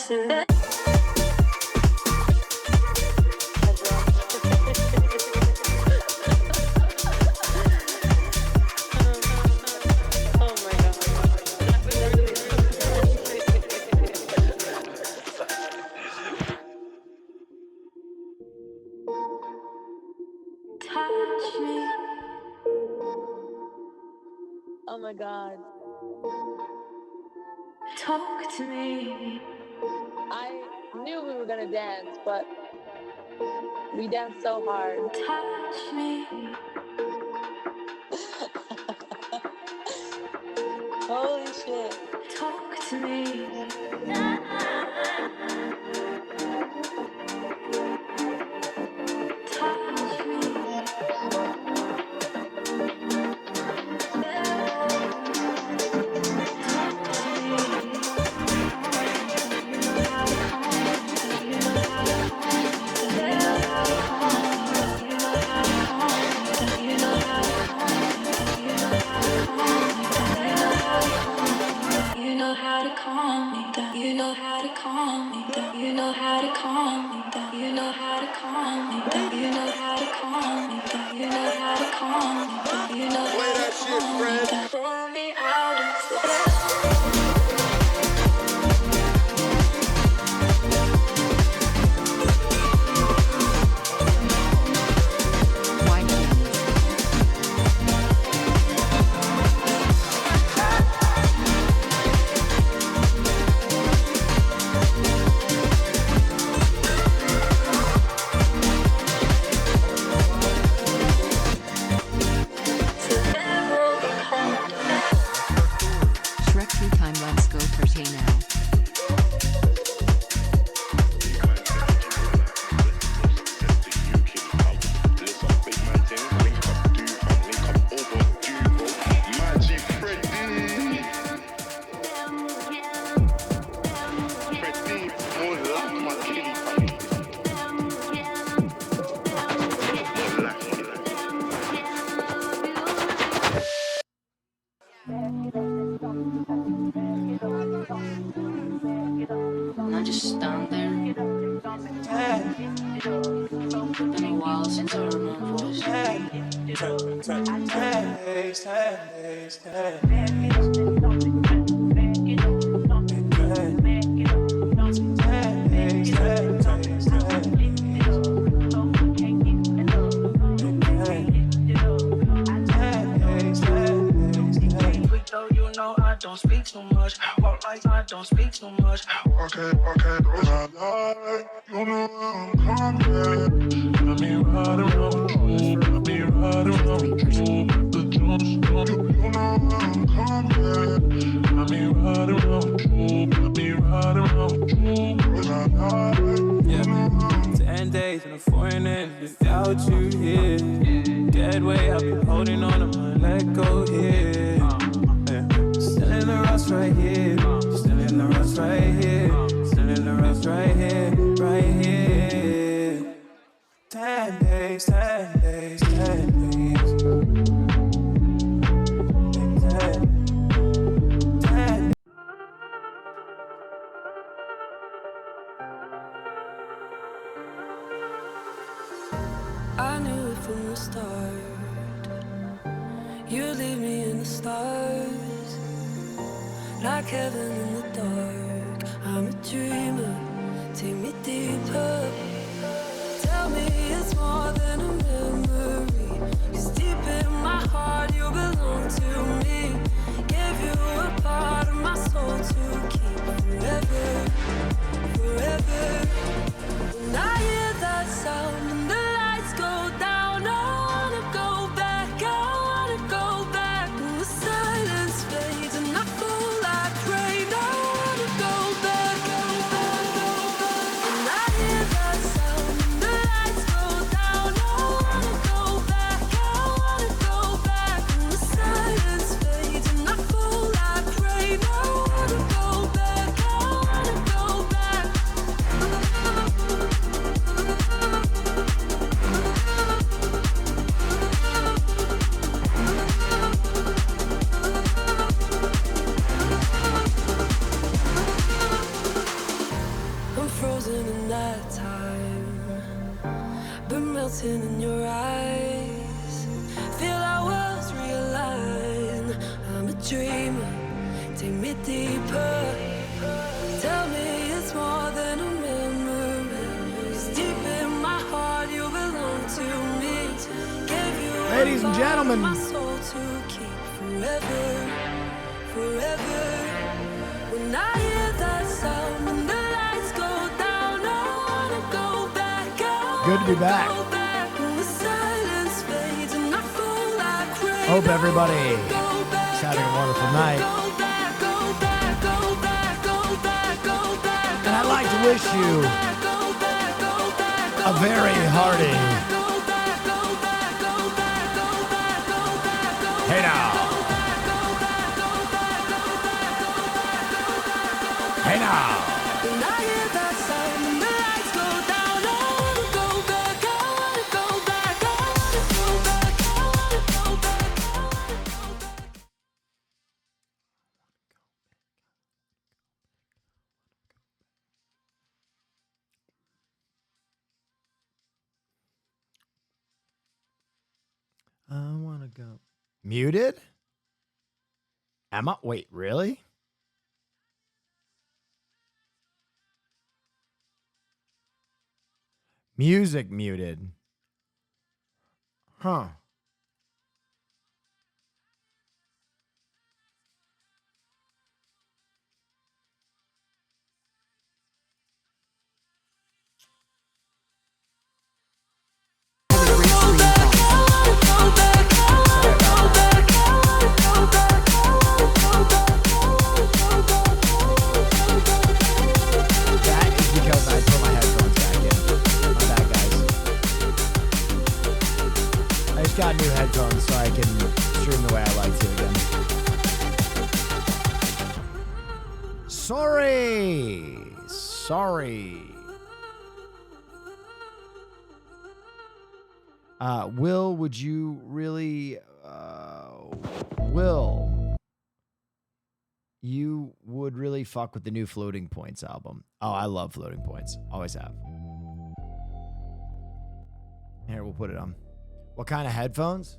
Oh my God. Talk to me. I knew we were gonna dance, but we danced so hard. Touch me. Holy shit. Talk to me. Touch me. You know how to calm me down. You know how to calm me down. You know how to calm me down. You know how to calm me down. You know how to calm me down. You know how to calm me down. You know how to calm me down. Pull me out of the I just stand there. Been a while since I heard my voice. I don't speak too much. Walk like I don't speak too much. Okay, cause I lie. You know I'm coming. Let me ride around you. Let me ride around you. The Jones, you know I'm coming. Let me ride around you. Let me ride around you. Cause I lie. Yeah, 10 days in a foreign end without you here. Dead way, I've been holding on to my let go here. Still in the rust right here. Still in the rust right here. Still in the rust right here. Right here. 10 days, 10 days, 10 days. 10. I knew it from the start. You leave me in the stars, like heaven in the dark. I'm a dreamer, take me deeper. Tell me it's more than a memory, 'cause deep in my heart you belong to me. Gave you a part of my soul to keep forever, forever. When I hear that sound and the lights go down, I wanna go back, I wanna go back. And the silence fades and I fall like rain. I wanna go back, go back, go back. When I hear that sound and the lights go down, I wanna go back, I wanna go back. And the silence fades and I fall like rain. I wanna go back. melting in your eyes. Feel our worlds realign. I'm a dreamer, take me deeper. Tell me it's more than a memory. 'Cause deep in my heart you belong to me. Gave you Ladies and gentlemen, my soul to keep forever, forever. When I hear that sound and the lights go down, I wanna go back out. good to be back. Go back when the silence fades and I fall like rain. Hope everybody Go back is having a wonderful out. night. Go back, go back, go back, go back, go back. And I'd like to wish you Go back, go back, go back, go a very hearty go back, go back, go back, go back, go back, go back. hey now. Hey now. When I hear that sound and the lights go down, I wanna go back, I wanna go back, I wanna go back, I wanna go back, I wanna go back. I want to go. Muted? Emma? Wait, really? Music muted. Huh. That is because I put my headphones back in. My bad, guys. I just got new headphones so I can stream the way I like to again. Sorry. Will, would you really, Will, you would really fuck with the new Floating Points album. Oh, I love Floating Points. Always have. Here, we'll put it on. What kind of headphones?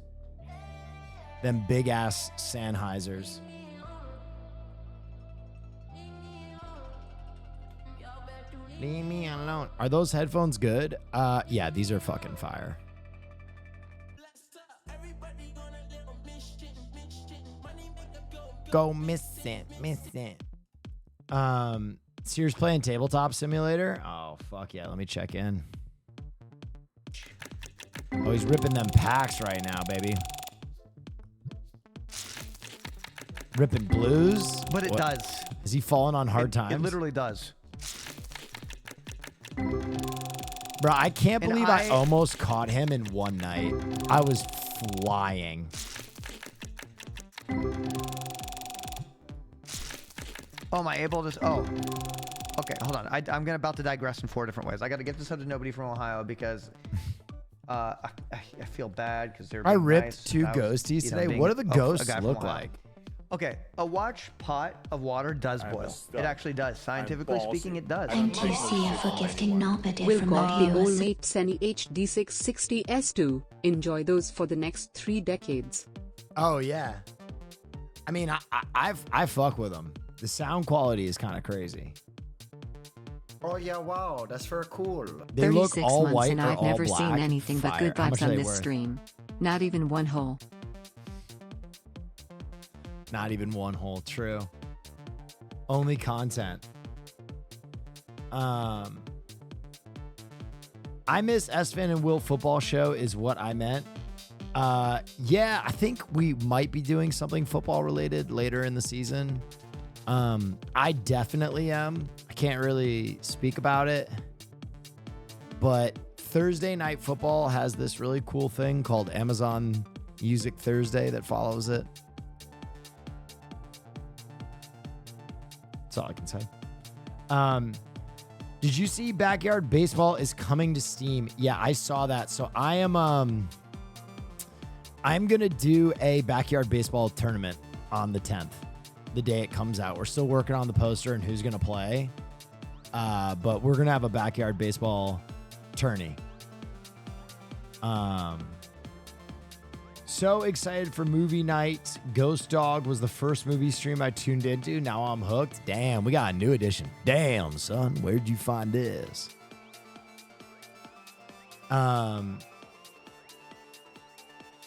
Them big ass Sennheisers. Leave me alone. Are those headphones good? Yeah, these are fucking fire. Go miss it. Sears playing Tabletop Simulator? Oh, fuck yeah. Let me check in. Oh, he's ripping them packs right now, baby. Ripping blues? But it What? does. Is he falling on hard It times? literally does. Bro, I can't And believe I I- almost caught him in one night. I was flying. Oh, am I able to? Oh, okay. Hold on. I'm about to digress in 4 different ways. I got to get this out to nobody from Ohio because I feel bad because they're. I being ripped nice. 2 I was, ghosties you know, today. being What do the a guy ghosts from look Ohio. like? Okay, a watch pot of water does boil. It actually does. Scientifically speaking, it does. And you see a forgifting nobody We've from got the the US. Overrated HD 660S2. Enjoy those for the next 3 decades. Oh yeah. I mean, I fuck with them. The sound quality is kind of crazy. Oh yeah, wow, that's very cool. They look 36 all months white and or I've all never black. seen anything but Fire. good How much vibes are on they this worth? stream. Not even one hole. Not even one hole. True. Only content. I miss Esfin and Will football show is what I meant. Yeah, I think we might be doing something football related later in the season. I definitely am. I can't really speak about it, but Thursday Night Football has this really cool thing called Amazon Music Thursday that follows it. That's all I can say. Did you see Backyard Baseball is coming to Steam? Yeah, I saw that. So I am I'm gonna do a Backyard Baseball tournament on the 10th, the day it comes out. We're still working on the poster and who's gonna play, but we're gonna have a Backyard Baseball tourney. So excited for movie night. Ghost Dog was the first movie stream I tuned into. Now I'm hooked. Damn, we got a new edition. Damn, son, where'd you find this? Yeah,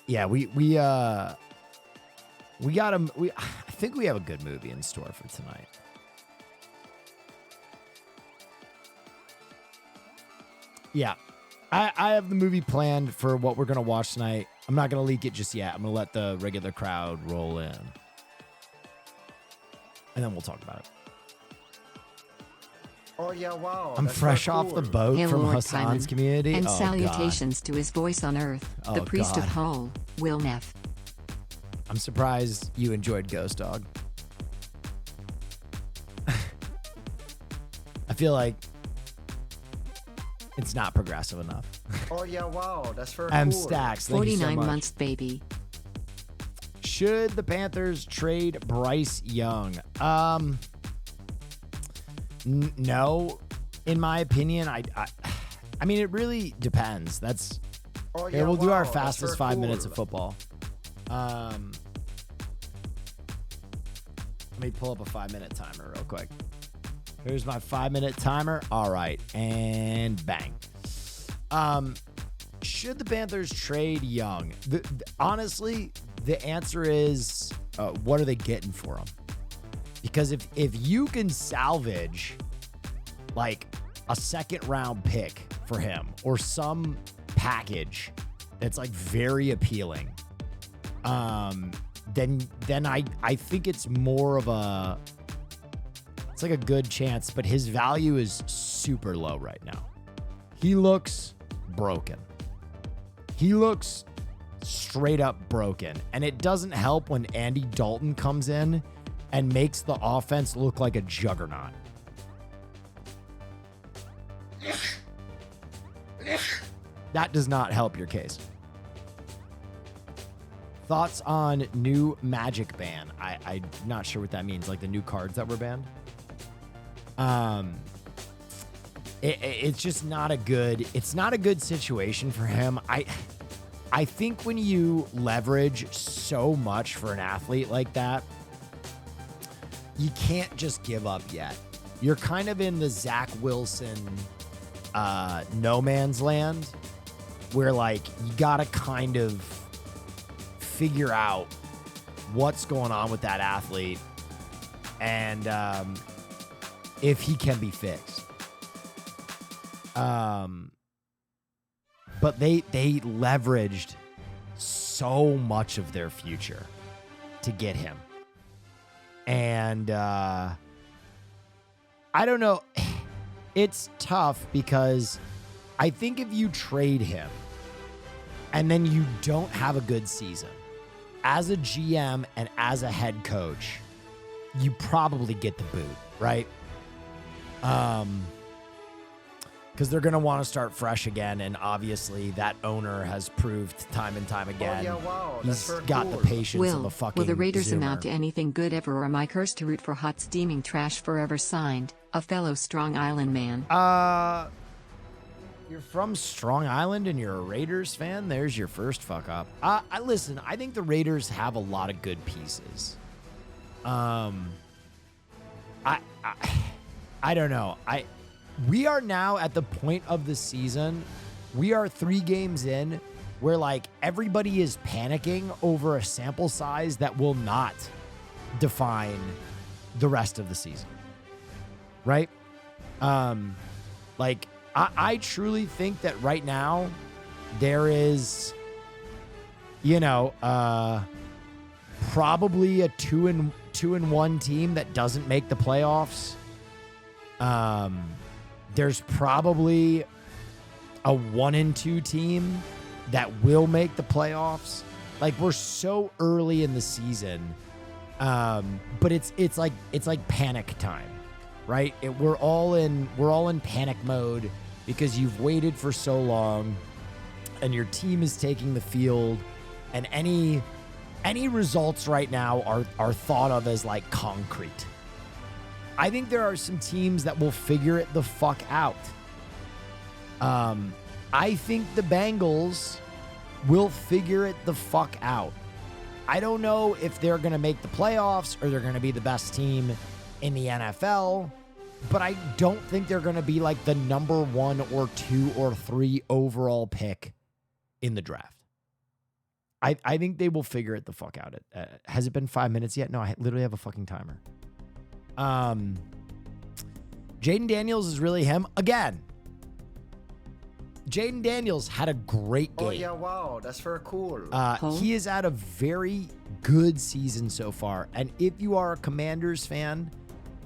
I think we have a good movie in store for tonight. Yeah. I have the movie planned for what we're going to watch tonight. I'm not going to leak it just yet. I'm going to let the regular crowd roll in. And then we'll talk about it. Oh, yeah, wow. I'm fresh off the boat Hail from Lord Hassan's Timon, community. and Oh, salutations to his voice on earth, the Oh, priest of God. Hull, Will Neff. I'm surprised you enjoyed Ghost Dog. I feel like it's not progressive enough. Oh, yeah, wow. That's very M cool. Stacks, thank you so 49 much. months, baby. Should the Panthers trade Bryce Young? No, in my opinion. I mean, it really depends. That's Oh, okay. yeah, We'll do wow. our That's fastest very 5 minutes cool. of football. Let me pull up a 5-minute timer real quick. Here's my 5-minute timer. All right, and bang. Should the Panthers trade Young? Honestly, the answer is, what are they getting for him? Because if you can salvage like a 2nd-round pick for him or some package that's like very appealing, then I think it's more of it's like a good chance, but his value is super low right now. He looks broken. He looks straight up broken. And it doesn't help when Andy Dalton comes in and makes the offense look like a juggernaut. That does not help your case. Thoughts on new Magic ban? I'm not sure what that means. Like the new cards that were banned? It's just not a good, it's not a good situation for him. I think when you leverage so much for an athlete like that, you can't just give up yet. You're kind of in the Zach Wilson no man's land where like you gotta kind of figure out what's going on with that athlete and if he can be fixed. But they leveraged so much of their future to get him. And I don't know. It's tough because I think if you trade him and then you don't have a good season, as a GM and as a head coach, you probably get the boot, right? Because they're going to want to start fresh again, and obviously that owner has proved time and time again he's got the patience of a fucking will the Raiders Zoomer. amount to anything good ever, or am I cursed to root for hot steaming trash forever? Signed, a fellow Strong Island man. You're from Strong Island and you're a Raiders fan? There's your first fuck up. Listen, I think the Raiders have a lot of good pieces. I don't know. We are now at the point of the season. We are 3 games in where like everybody is panicking over a sample size that will not define the rest of the season. Right? Like I truly think that right now there is, probably a 2-1 team that doesn't make the playoffs. There's probably a 1-2 team that will make the playoffs. Like we're so early in the season, but it's like panic time, right? We're all in panic mode because you've waited for so long, and your team is taking the field, and any results right now are thought of as like concrete. I think there are some teams that will figure it the fuck out. I think the Bengals will figure it the fuck out. I don't know if they're going to make the playoffs or they're going to be the best team in the NFL, but I don't think they're going to be like the number 1 or 2 or 3 overall pick in the draft. I think they will figure it the fuck out. Has it been 5 minutes yet? No, I literally have a fucking timer. Jaden Daniels is really him again. Jaden Daniels had a great game. Oh yeah, wow, that's very cool. He has had a very good season so far. And if you are a Commanders fan,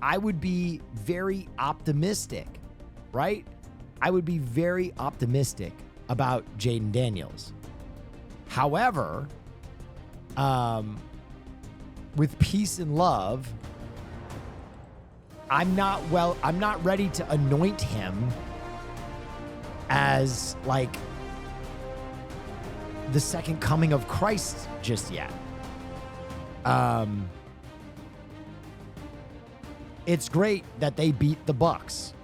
I would be very optimistic, right? I would be very optimistic about Jaden Daniels. However, with peace and love, I'm not ready to anoint him as like the second coming of Christ just yet. It's great that they beat the Bucks.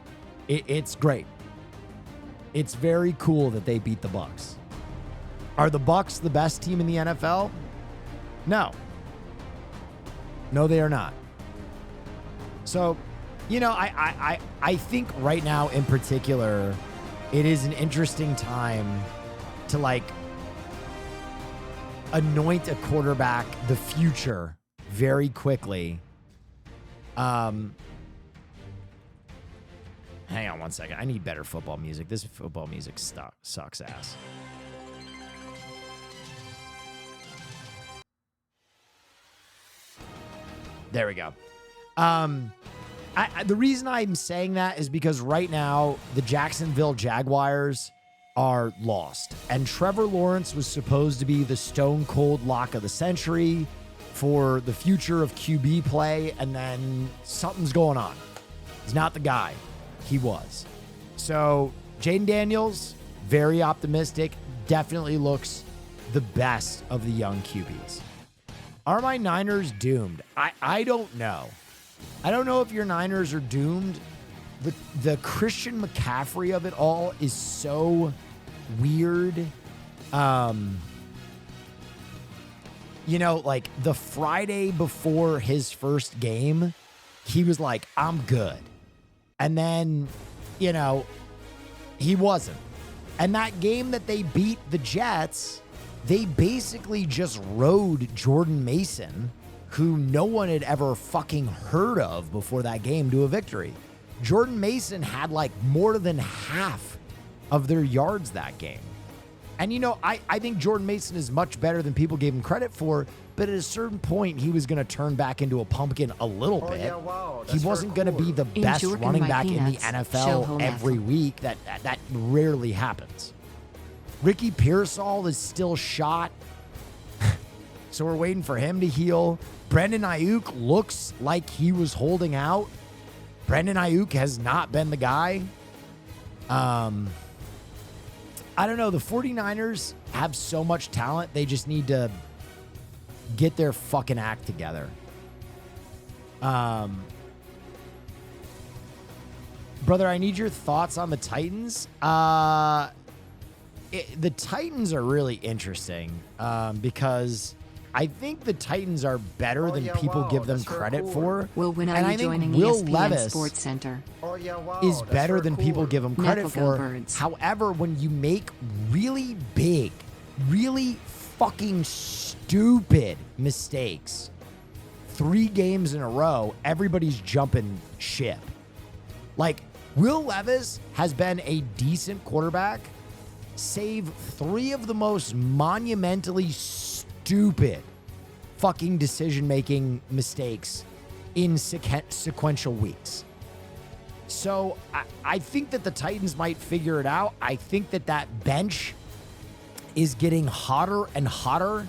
It's great. It's very cool that they beat the Bucks. Are the Bucks the best team in the NFL? No. No, they are not. So, you know, I think right now in particular, it is an interesting time to like anoint a quarterback, the future, very quickly. Hang on one second. I need better football music. This football music sucks ass. There we go. The reason I'm saying that is because right now the Jacksonville Jaguars are lost. And Trevor Lawrence was supposed to be the stone cold lock of the century for the future of QB play. And then something's going on. He's not the guy he was. So Jaden Daniels, very optimistic, definitely looks the best of the young QBs. Are my Niners doomed? I don't know. I don't know if your Niners are doomed. The Christian McCaffrey of it all is so weird. You know, like the Friday before his first game, he was like, I'm good. And then, you know, he wasn't. And that game that they beat the Jets, they basically just rode Jordan Mason, who no one had ever fucking heard of before that game, to a victory. Jordan Mason had like more than half of their yards that game. And, you know, I think Jordan Mason is much better than people gave him credit for, but at a certain point, he was going to turn back into a pumpkin a little bit. Yeah, wow, he wasn't going to be the best running back in the NFL every week. That rarely happens. Ricky Pearsall is still shot, so we're waiting for him to heal. Brandon Ayuk looks like he was holding out. Brandon Ayuk has not been the guy. I don't know. The 49ers have so much talent. They just need to get their fucking act together. Brother, I need your thoughts on the Titans. The Titans are really interesting because I think the Titans are better than people give them credit for. Will, when and are I you think joining Will ESPN Levis Sports Center? is better than people give him credit Neff for. Birds. However, when you make really big, really fucking stupid mistakes 3 games in a row, everybody's jumping ship. Like, Will Levis has been a decent quarterback, save 3 of the most monumentally stupid fucking decision-making mistakes in sequential weeks. So I think that the Titans might figure it out. I think that bench is getting hotter and hotter,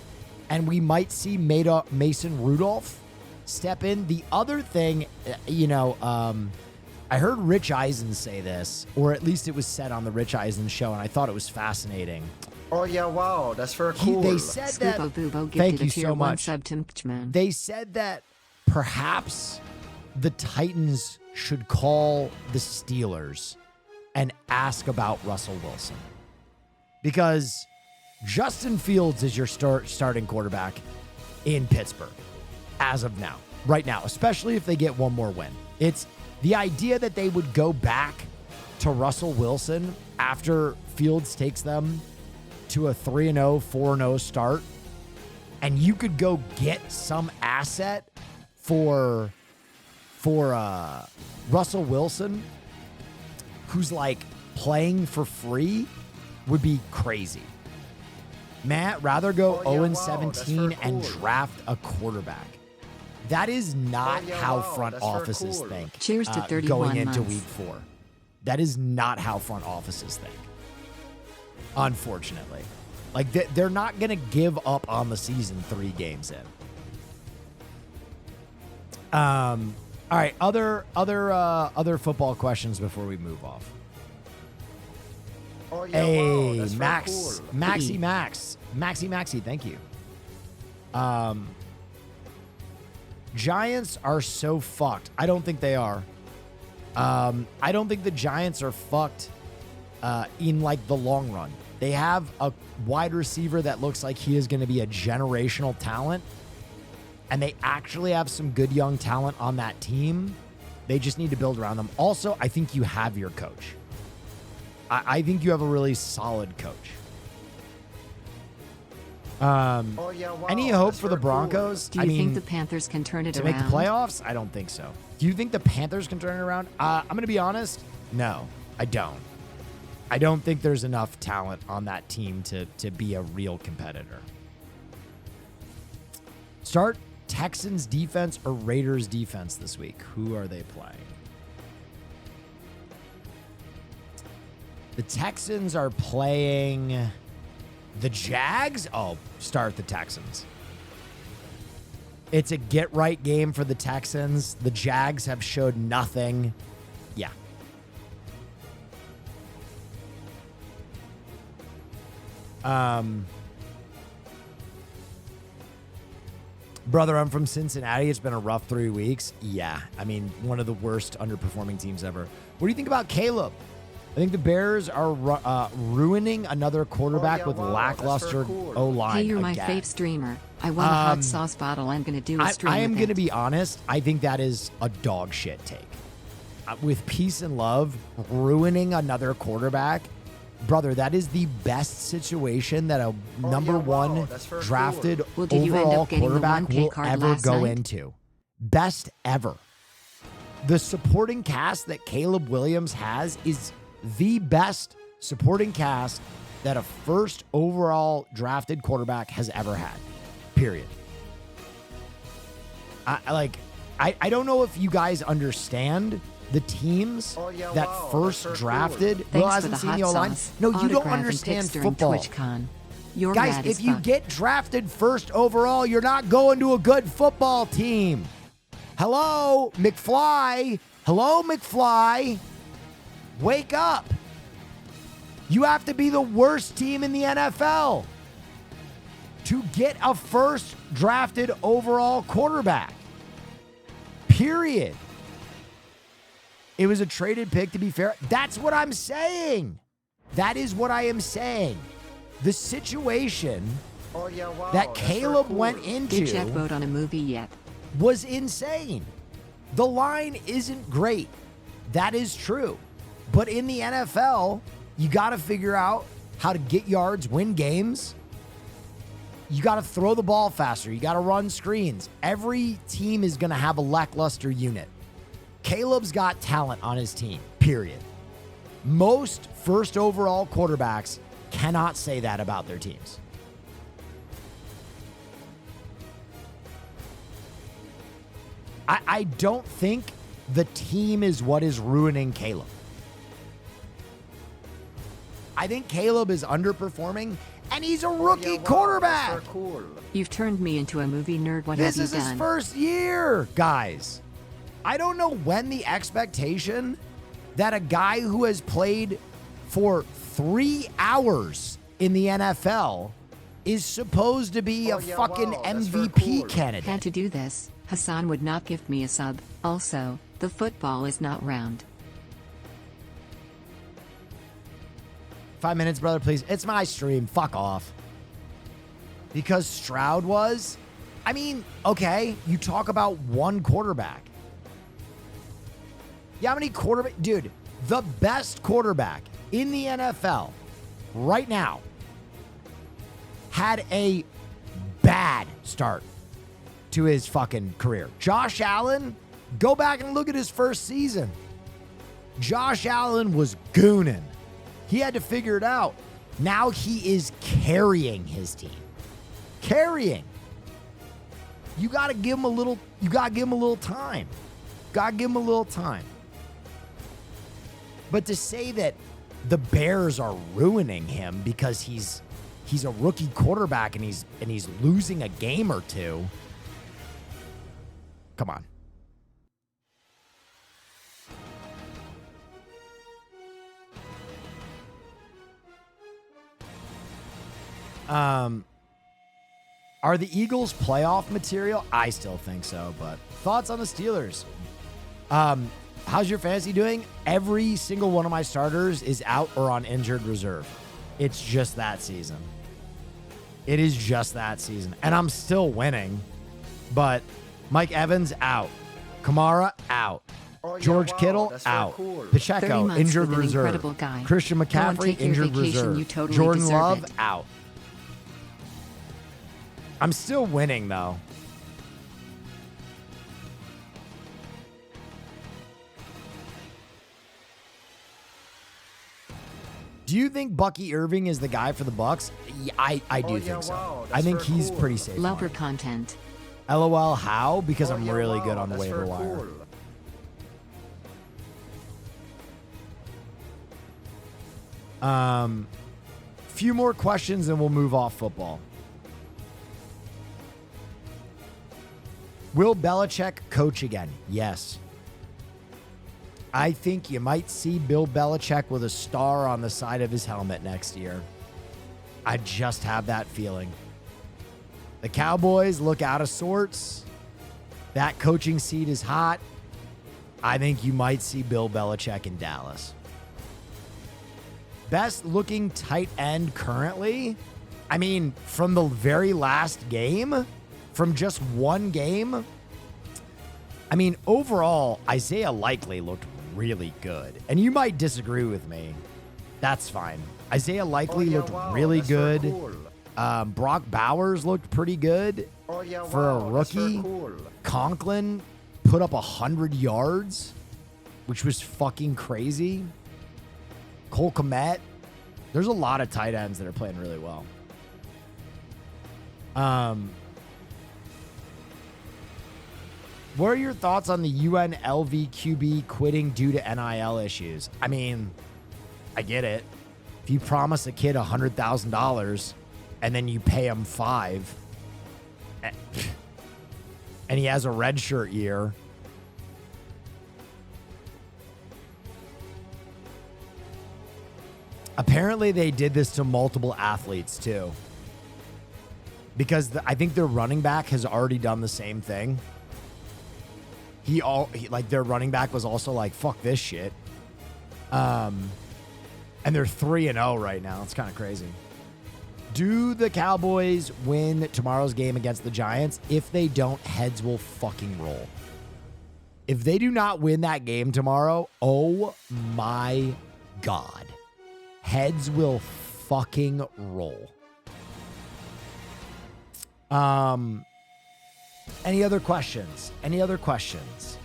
and we might see Mason Rudolph step in. The other thing, I heard Rich Eisen say this, or at least it was said on the Rich Eisen show, and I thought it was fascinating. Oh yeah, wow, that's very cool. They said that. Thank you so much. They said that perhaps the Titans should call the Steelers and ask about Russell Wilson, because Justin Fields is your starting quarterback in Pittsburgh as of now, right now, especially if they get one more win. It's the idea that they would go back to Russell Wilson after Fields takes them to a 3-0, 4-0 start, and you could go get some asset for Russell Wilson, who's like playing for free, would be crazy. Matt, rather go 0-17 and draft a quarterback. That is not how front offices think. Cheers to 31 going into months. week 4. That is not how front offices think. Unfortunately. Like, they're not going to give up on the season 3 games in. All right, other football questions before we move off. Oh, yeah, Hey, wow, that's Max, very cool. Maxi, thank you. Giants are so fucked. I don't think they are. I don't think the Giants are fucked in like the long run. They have a wide receiver that looks like he is going to be a generational talent, and they actually have some good young talent on that team. They just need to build around them. Also, I think you have your coach. I think you have a really solid coach. Any hope for the Broncos? Do you think the Panthers can turn it to around? make the playoffs? I don't think so. Do you think the Panthers can turn it around? I'm going to be honest. No, I don't. I don't think there's enough talent on that team to be a real competitor. Start Texans defense or Raiders defense this week. Who are they playing? The Texans are playing the Jags. Oh, start the Texans. It's a get-right game for the Texans. The Jags have showed nothing. Yeah. Brother, I'm from Cincinnati. It's been a rough 3 weeks. Yeah. I mean, one of the worst underperforming teams ever. What do you think about Caleb? I think the Bears are ruining another quarterback with lackluster O-line. Hey, you're my again. fave streamer. I want a hot sauce bottle. I'm going to do a stream I am with going to it. be honest. I think that is a dog shit take. With peace and love, ruining another quarterback, brother, that is the best situation that a number one drafted Well, did you end overall up getting the quarterback 1K will card ever last go night? into. Best ever. The supporting cast that Caleb Williams has is the best supporting cast that a first overall drafted quarterback has ever had. Period. I don't know if you guys understand the teams that first drafted. Thanks Will for hasn't the seen hot the O-line. sauce. No, you don't Autograph and understand pics during football. TwitchCon. You're Guys, rad if as you fuck. get drafted first overall, you're not going to a good football team. Hello, McFly. Hello, McFly. Wake up. You have to be the worst team in the NFL to get a first drafted overall quarterback. Period. It was a traded pick, to be fair. That's what I'm saying. That is what I am saying. The situation that Caleb went into Did Jeff vote on a movie yet? was insane. The line isn't great. That is true. But in the NFL, you got to figure out how to get yards, win games. You got to throw the ball faster. You got to run screens. Every team is going to have a lackluster unit. Caleb's got talent on his team, period. Most first overall quarterbacks cannot say that about their teams. I don't think the team is what is ruining Caleb. I think Caleb is underperforming, and he's a rookie quarterback. You've turned me into a movie nerd. What This have is you his done? first year, guys. I don't know when the expectation that a guy who has played for 3 hours in the NFL is supposed to be a fucking MVP candidate. Had to do this. Hassan would not give me a sub. Also, the football is not round. 5 minutes, brother, please. It's my stream. Fuck off. because Stroud was. I mean, okay, you talk about one quarterback. Yeah, how many quarterback? Dude, the best quarterback in the NFL right now had a bad start to his fucking career. Josh Allen, go back and look at his first season. Josh Allen was gooning. He had to figure it out. Now he is carrying his team. Carrying. You got to give him a little time. Got to give him a little time. But to say that the Bears are ruining him because he's a rookie quarterback and he's losing a game or two. Come on. Are the Eagles playoff material? I still think so, but thoughts on the Steelers? How's your fantasy doing? Every single one of my starters is out or on injured reserve. It's just that season. It is just that season. And I'm still winning, but Mike Evans out. Kamara out. George Kittle out. Cool. 30 Pacheco months injured with an reserve. incredible guy. Christian Go and McCaffrey take your injured vacation, reserve. you totally Jordan deserve Love it. out. I'm still winning though. Do you think Bucky Irving is the guy for the Bucks? Yeah, I do think so. Wow, I think that's very he's cool. pretty safe. Love on your it. content. LOL, how? Because I'm yeah, really wow, good on the that's waiver very wire. cool. Few more questions and we'll move off football. Will Belichick coach again? Yes. I think you might see Bill Belichick with a star on the side of his helmet next year. I just have that feeling. The Cowboys look out of sorts. That coaching seat is hot. I think you might see Bill Belichick in Dallas. Best looking tight end currently? I mean, from the very last game, from just one game, I mean, overall, Isaiah Likely looked really good. And you might disagree with me. That's fine. Isaiah Likely looked really that's very good. cool. Brock Bowers looked pretty good for a that's very rookie. cool. Conklin put up 100 yards, which was fucking crazy. Cole Kmet. There's a lot of tight ends that are playing really well. What are your thoughts on the UNLV QB quitting due to NIL issues? I mean, I get it. If you promise a kid $100,000 and then you pay him $5,000 and he has a redshirt year, apparently they did this to multiple athletes too. Because I think their running back has already done the same thing. Their running back was also like, fuck this shit. And they're 3-0 right now. It's kind of crazy. Do the Cowboys win tomorrow's game against the Giants? If they don't, heads will fucking roll. If they do not win that game tomorrow, oh my God. Heads will fucking roll. Any other questions? Any other questions?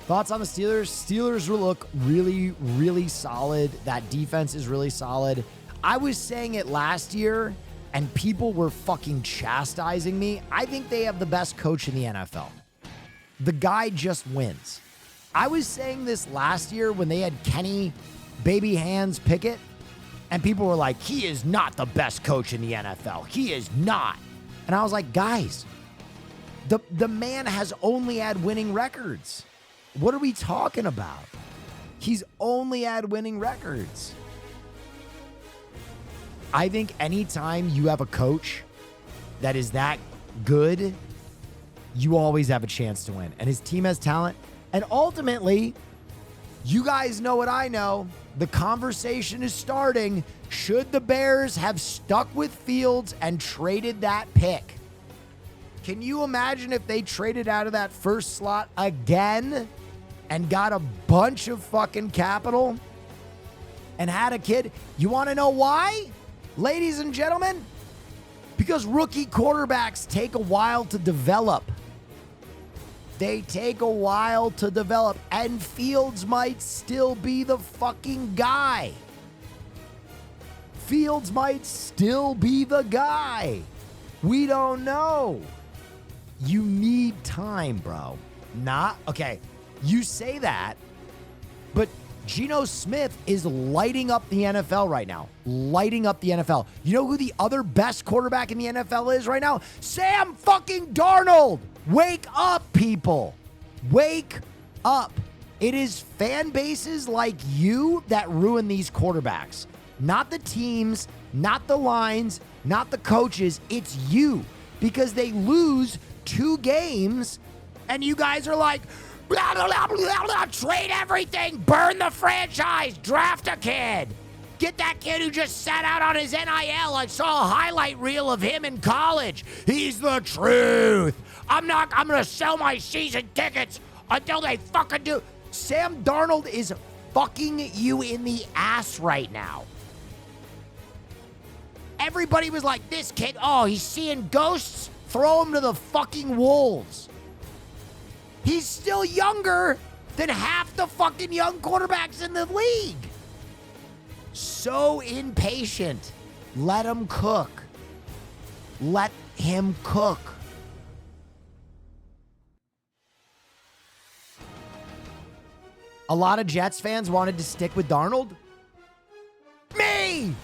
Thoughts on the Steelers? Steelers will look really, really solid. That defense is really solid. I was saying it last year, and people were fucking chastising me. I think they have the best coach in the NFL. The guy just wins. I was saying this last year when they had Kenny Baby Hands Pickett, and people were like, he is not the best coach in the NFL. He is not. And I was like, guys, the man has only had winning records. What are we talking about? He's only had winning records. I think anytime you have a coach that is that good, you always have a chance to win. And his team has talent. And ultimately, You guys know what I know. The conversation is starting. Should the Bears have stuck with Fields and traded that pick? Can you imagine if they traded out of that first slot again and got a bunch of fucking capital and had a kid? You want to know why, ladies and gentlemen? Because rookie quarterbacks take a while to develop. They take a while to develop, and Fields might still be the fucking guy. Fields might still be the guy. We don't know. You need time, bro. Okay, you say that, but Geno Smith is lighting up the NFL right now. Lighting up the NFL. You know who the other best quarterback in the NFL is right now? Sam fucking Darnold. Wake up, people. Wake up. It is fan bases like you that ruin these quarterbacks. Not the teams, not the lines, not the coaches. It's you. Because they lose 2 games and you guys are like, blah, blah, blah, blah, blah, trade everything, burn the franchise, draft a kid. Get that kid who just sat out on his NIL. I saw a highlight reel of him in college. He's the truth. I'm going to sell my season tickets until they fucking do. Sam Darnold is fucking you in the ass right now. Everybody was like, this kid, he's seeing ghosts. Throw him to the fucking wolves. He's still younger than half the fucking young quarterbacks in the league. So impatient. Let him cook. Let him cook. A lot of Jets fans wanted to stick with Darnold. Me!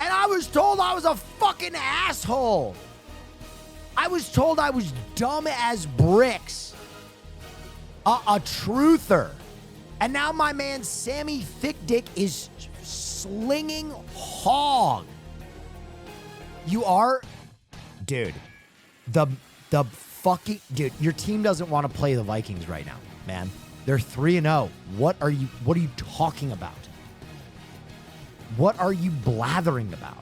And I was told I was a fucking asshole. I was told I was dumb as bricks. A truther. And now my man Sammy Thickdick is slinging hog. You are? Dude. The fucking... Dude, your team doesn't want to play the Vikings right now, man. They're 3-0. What are you talking about? What are you blathering about?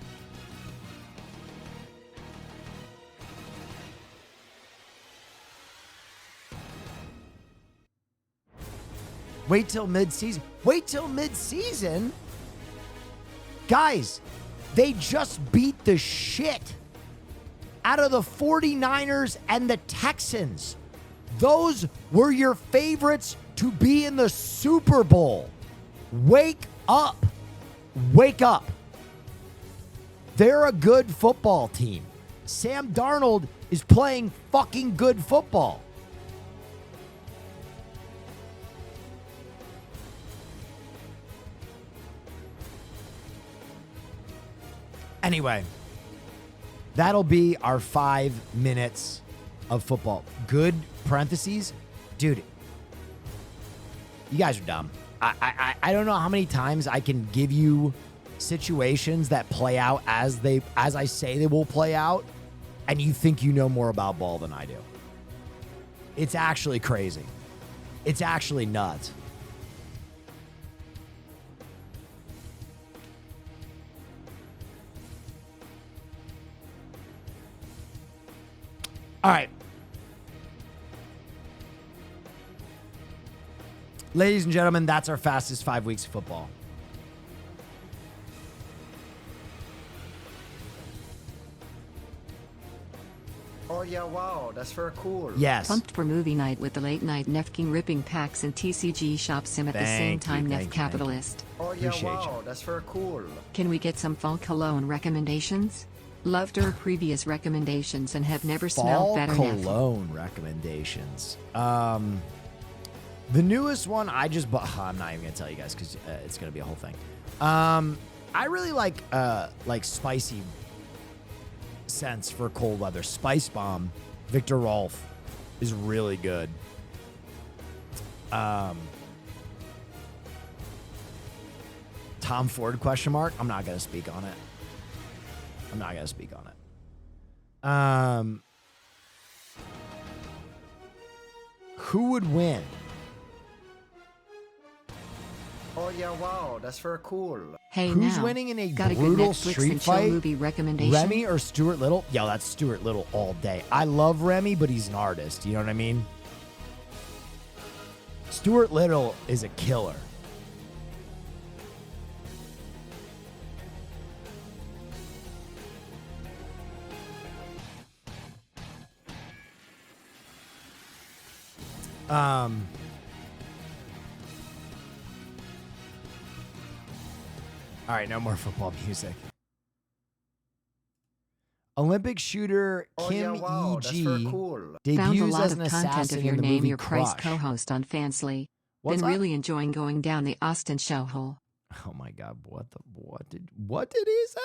Wait till midseason. Wait till midseason? Guys, they just beat the shit out of the 49ers and the Texans. Those were your favorites to be in the Super Bowl. Wake up. Wake up. They're a good football team. Sam Darnold is playing fucking good football. Anyway, that'll be our 5 minutes of football. Good parentheses. Dude, you guys are dumb. I don't know how many times I can give you situations that play out as I say they will play out, and you think you know more about ball than I do. It's actually crazy. It's actually nuts. All right. Ladies and gentlemen, that's our fastest 5 weeks of football. Oh yeah, wow, that's very cool. Yes. Pumped for movie night with the late night Neff King ripping packs and TCG shop sim at the same time. Neff capitalist. Oh yeah, Appreciate wow, you. that's very cool. Can we get some fall cologne recommendations? Loved her previous recommendations and have never smelled Fall better. Neff. cologne recommendations. The newest one I just bought. I'm not even gonna tell you guys because it's gonna be a whole thing. I really like spicy scents for cold weather. Spice Bomb, Victor Rolf is really good. Tom Ford ? I'm not gonna speak on it. Who would win? Oh yeah, wow, that's very cool. Hey Who's now, winning in a got a good brutal Netflix street and chill fight? movie recommendation? Remy or Stuart Little? Yo, that's Stuart Little all day. I love Remy, but he's an artist. You know what I mean? Stuart Little is a killer. All right, no more football music. Olympic shooter Oh Kim yeah, wow, that's very E.G. cool. Found a debuts lot as of an content assassin of your in the name, movie your price Crush. co-host on Fansly. What's Been that? really enjoying going down the Austin show hole. Oh my God! What did he say?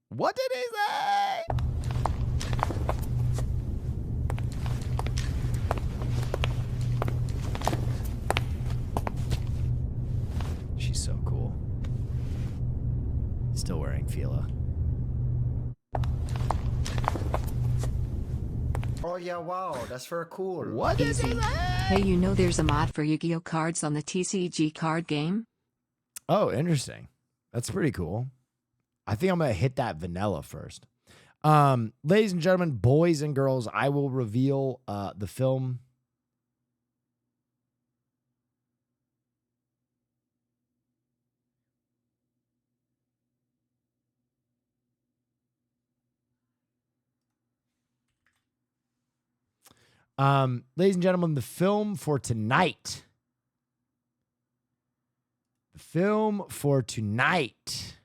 What did he say? She's so cool. Still wearing Fila. Oh yeah, wow, that's very cool. What did he Easy. say? Hey, you know there's a mod for Yu-Gi-Oh cards on the TCG card game? Oh, interesting. That's pretty cool. I think I'm gonna hit that vanilla first. Ladies and gentlemen, boys and girls, I will reveal the film. Ladies and gentlemen, the film for tonight. The film for tonight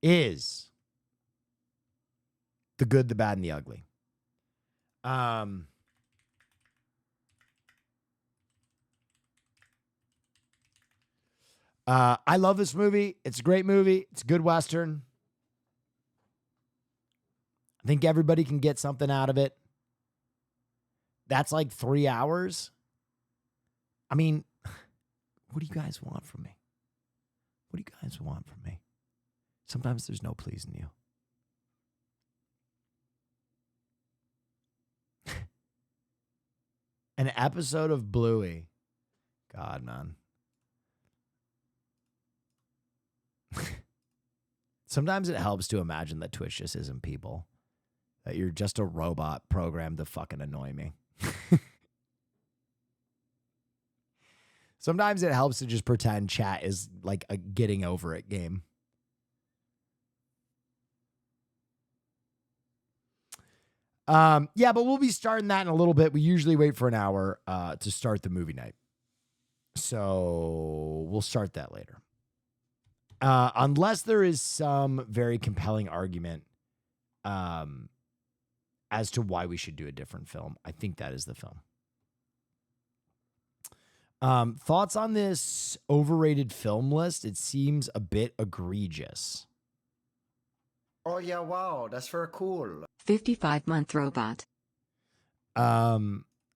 is The Good, the Bad, and the Ugly. I love this movie. It's a great movie. It's a good Western. I think everybody can get something out of it. That's like 3 hours. I mean, what do you guys want from me? What do you guys want from me? Sometimes there's no pleasing you. An episode of Bluey. God, man. Sometimes it helps to imagine that Twitch just isn't people. That you're just a robot programmed to fucking annoy me. Sometimes it helps to just pretend chat is like a getting over it game. Yeah, but we'll be starting that in a little bit. We usually wait for an hour to start the movie night. So we'll start that later. Unless there is some very compelling argument as to why we should do a different film. I think that is the film. Thoughts on this overrated film list? It seems a bit egregious. Oh yeah, wow, that's very cool. 55-month robot. All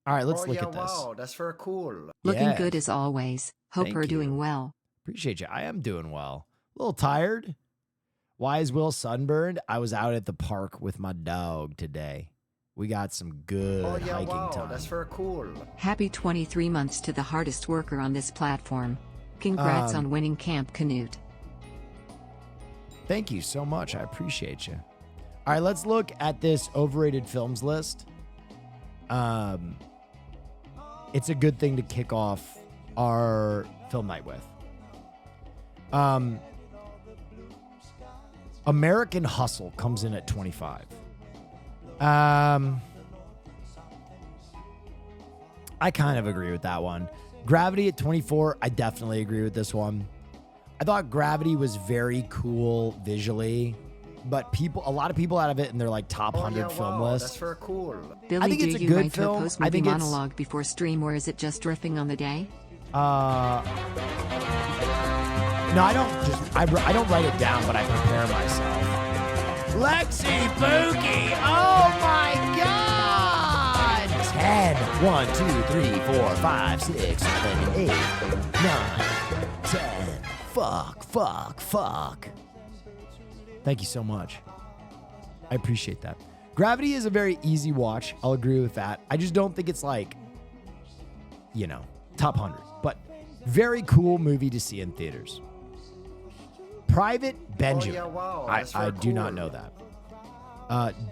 right, let's look yeah, at this. wow, that's very cool. Looking Yes. good as always. Hope Thank we're you. doing well. Appreciate you. I am doing well. A little tired. Why is Will sunburned? I was out at the park with my dog today. We got some good Oh yeah, hiking wow, time. that's very cool. Happy 23 months to the hardest worker on this platform. Congrats on winning Camp Canute. Thank you so much. I appreciate you. All right, let's look at this overrated films list. It's a good thing to kick off our film night with. American Hustle comes in at 25. I kind of agree with that one. Gravity at 24, I definitely agree with this one. I thought Gravity was very cool visually, but a lot of people out of it in their like top 100 film wow, list. that's very cool. Billy, think do it's a you good write film. a I post-movie think it's- monologue before stream, or is it just riffing on the day? No, I don't I don't write it down, but I prepare myself. Lexi Pookie, oh my God! 10, 1, 2, 3, 4, 5, 6, 7, 8, 9, 10. Fuck. Thank you so much. I appreciate that. Gravity is a very easy watch. I'll agree with that. I just don't think it's like, top 100. But very cool movie to see in theaters. Private Benjamin. Oh, yeah, wow. I do not know that.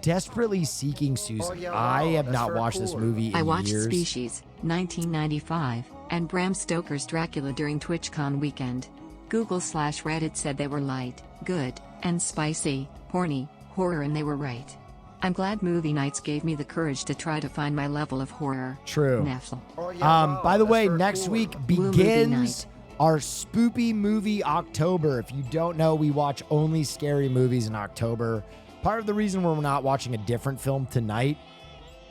Desperately Seeking Susan. Oh, yeah, I wow. have That's not very watched this cool. movie in I watched years. Species, 1995, and Bram Stoker's Dracula during TwitchCon weekend. Google/Reddit said they were light, good, and spicy, horny, horror, and they were right. I'm glad movie nights gave me the courage to try to find my level of horror. True. Neff. Oh, yeah, wow. By the That's way, very next cool. week Blue movie begins night. our spoopy movie October. If you don't know, we watch only scary movies in October. Part of the reason we're not watching a different film tonight.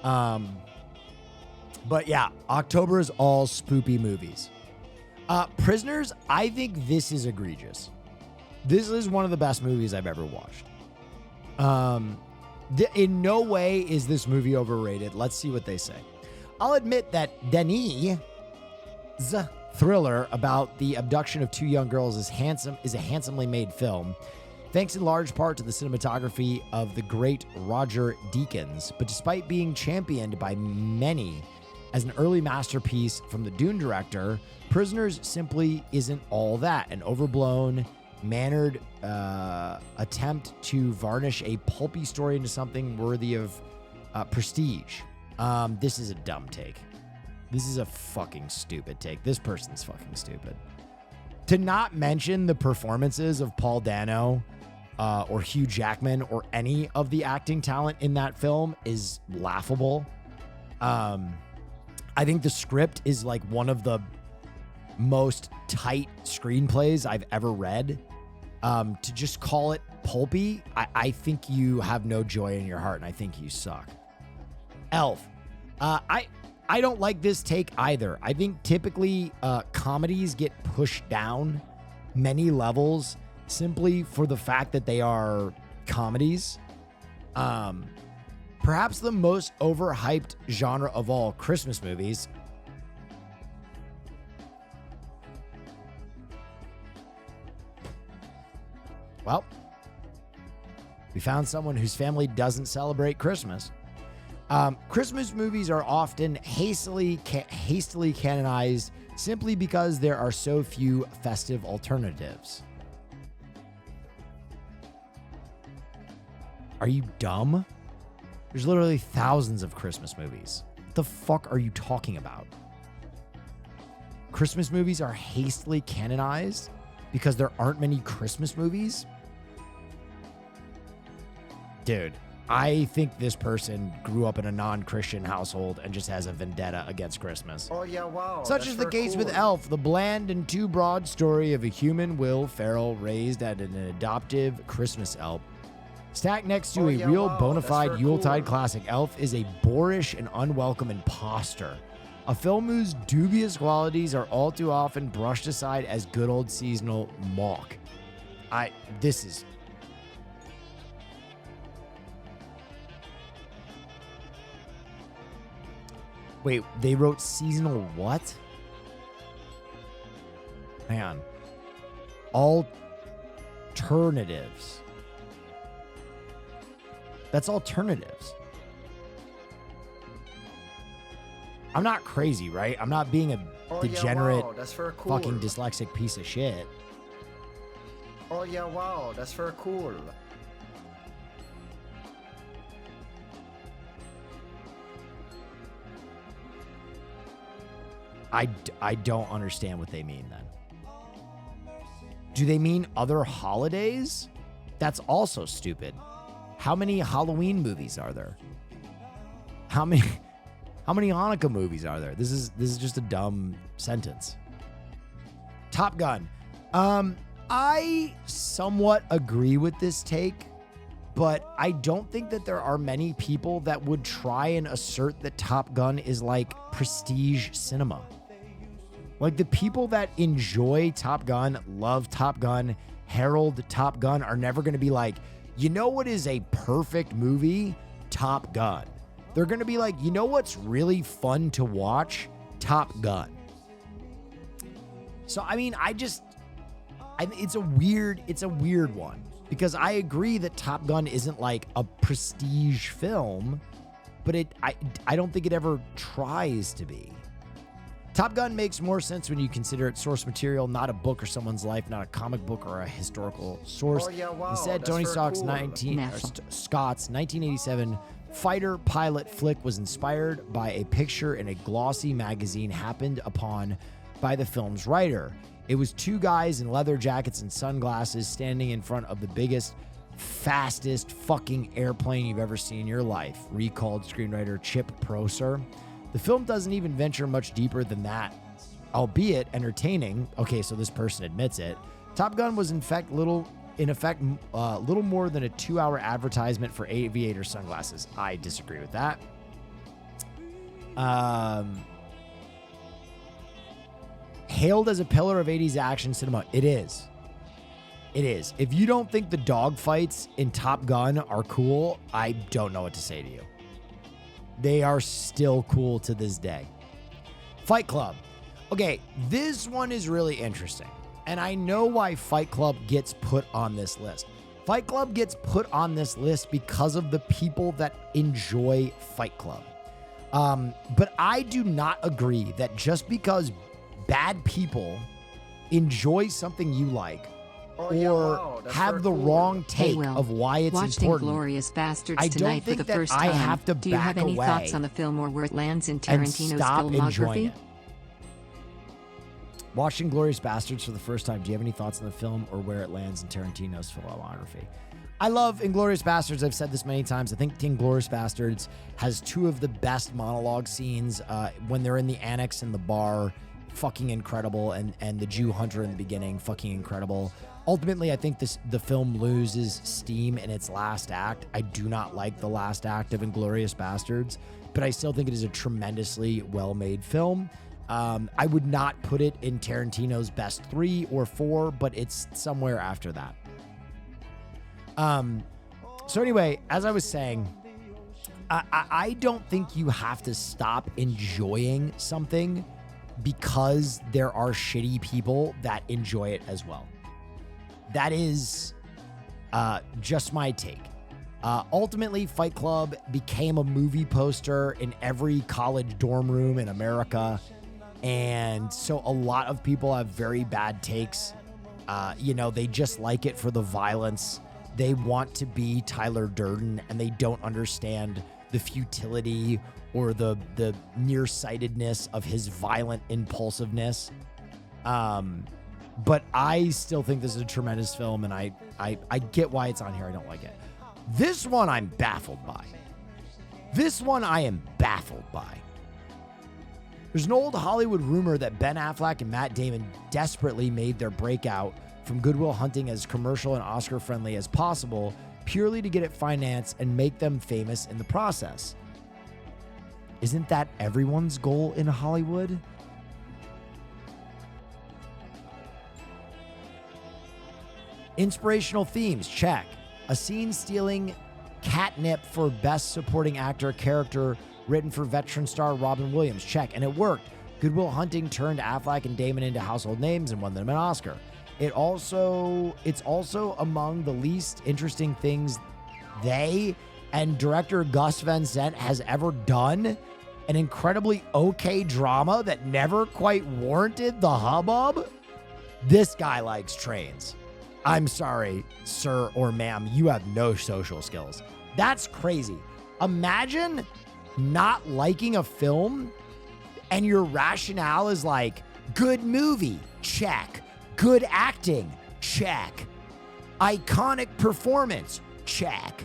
But yeah, October is all spoopy movies. Prisoners, I think this is egregious. This is one of the best movies I've ever watched. In no way is this movie overrated. Let's see what they say. I'll admit that Denis' thriller about the abduction of two young girls is a handsomely made film, thanks in large part to the cinematography of the great Roger Deakins. But despite being championed by many as an early masterpiece from the Dune director, Prisoners simply isn't all that. An overblown, mannered attempt to varnish a pulpy story into something worthy of prestige. This is a dumb take. This is a fucking stupid take. This person's fucking stupid. To not mention the performances of Paul Dano or Hugh Jackman or any of the acting talent in that film is laughable. I think the script is like one of the most tight screenplays I've ever read. To just call it pulpy, I think you have no joy in your heart, and I think you suck. Elf. I don't like this take either. I think typically comedies get pushed down many levels simply for the fact that they are comedies. Perhaps the most overhyped genre of all, Christmas movies. Well, we found someone whose family doesn't celebrate Christmas. Christmas movies are often hastily canonized simply because there are so few festive alternatives. Are you dumb? There's literally thousands of Christmas movies. What the fuck are you talking about? Christmas movies are hastily canonized because there aren't many Christmas movies? Dude, I think this person grew up in a non-Christian household and just has a vendetta against Christmas. Oh, yeah, wow. Such That's is the very case cool. with Elf, the bland and too broad story of a human Will Ferrell raised at an adoptive Christmas elf. Stacked next to Oh, a yeah, real wow, bona that's fide very Yuletide cool. classic, Elf is a boorish and unwelcome imposter. A film whose dubious qualities are all too often brushed aside as good old seasonal mock. This is... Wait, they wrote seasonal what? Hang on. Alternatives. That's alternatives. I'm not crazy, right? I'm not being a Oh, degenerate, yeah, wow. That's very cool. fucking dyslexic piece of shit. Oh, yeah, wow. That's very cool. I don't understand what they mean then. Do they mean other holidays? That's also stupid. How many Halloween movies are there? How many Hanukkah movies are there? This is just a dumb sentence. Top Gun. I somewhat agree with this take, but I don't think that there are many people that would try and assert that Top Gun is like prestige cinema. Like the people that enjoy Top Gun, love Top Gun, herald Top Gun are never going to be like, you know what is a perfect movie? Top Gun. They're going to be like, you know what's really fun to watch? Top Gun. So, I mean, it's a weird one. Because I agree that Top Gun isn't like a prestige film, but I don't think it ever tries to be. Top Gun makes more sense when you consider it source material, not a book or someone's life, not a comic book or a historical source. Oh, yeah, wow, Instead, that's Tony very Scott's cool. Scott's 1987 fighter pilot flick was inspired by a picture in a glossy magazine happened upon by the film's writer. It was two guys in leather jackets and sunglasses standing in front of the biggest, fastest fucking airplane you've ever seen in your life, recalled screenwriter Chip Prosser. The film doesn't even venture much deeper than that, albeit entertaining. Okay, so this person admits it. Top Gun was in effect little more than a 2-hour advertisement for aviator sunglasses. I disagree with that. Hailed as a pillar of 80s action cinema. It is. It is. If you don't think the dogfights in Top Gun are cool, I don't know what to say to you. They are still cool to this day. Fight Club. Okay, this one is really interesting. And I know why Fight Club gets put on this list. Fight Club gets put on this list because of the people that enjoy Fight Club. But I do not agree that just because bad people enjoy something you like have the wrong take of why it's watched important. Inglourious Bastards I tonight don't think for the that first I time. have to Do you have back any away thoughts on the film or where it lands in and Tarantino's stop enjoying filmography? it. Watching Inglourious Bastards for the first time, do you have any thoughts on the film or where it lands in Tarantino's filmography? I love Inglourious Bastards. I've said this many times. I think Inglourious Bastards has two of the best monologue scenes when they're in the annex in the bar. Fucking incredible. And the Jew hunter in the beginning, fucking incredible. Ultimately, I think the film loses steam in its last act. I do not like the last act of Inglourious Bastards, but I still think it is a tremendously well-made film. I would not put it in Tarantino's best 3 or 4, but it's somewhere after that. So anyway, as I was saying, I don't think you have to stop enjoying something because there are shitty people that enjoy it as well. That is just my take. Ultimately, Fight Club became a movie poster in every college dorm room in America. And so a lot of people have very bad takes. They just like it for the violence. They want to be Tyler Durden, and they don't understand the futility or the nearsightedness of his violent impulsiveness. But I still think this is a tremendous film, and I get why it's on here. I don't like it. This one I'm baffled by. This one I am baffled by. There's an old Hollywood rumor that Ben Affleck and Matt Damon desperately made their breakout from Good Will Hunting as commercial and Oscar-friendly as possible, purely to get it financed and make them famous in the process. Isn't that everyone's goal in Hollywood? Inspirational themes, check. A scene stealing catnip for Best Supporting Actor character written for veteran star Robin Williams, check. And it worked. Good Will Hunting turned Affleck and Damon into household names and won them an Oscar. It's also among the least interesting things they and director Gus Van Sant has ever done. An incredibly okay drama that never quite warranted the hubbub. This guy likes trains. I'm sorry, sir or ma'am, you have no social skills. That's crazy. Imagine not liking a film and your rationale is like, good movie, check. Good acting, check. Iconic performance, check.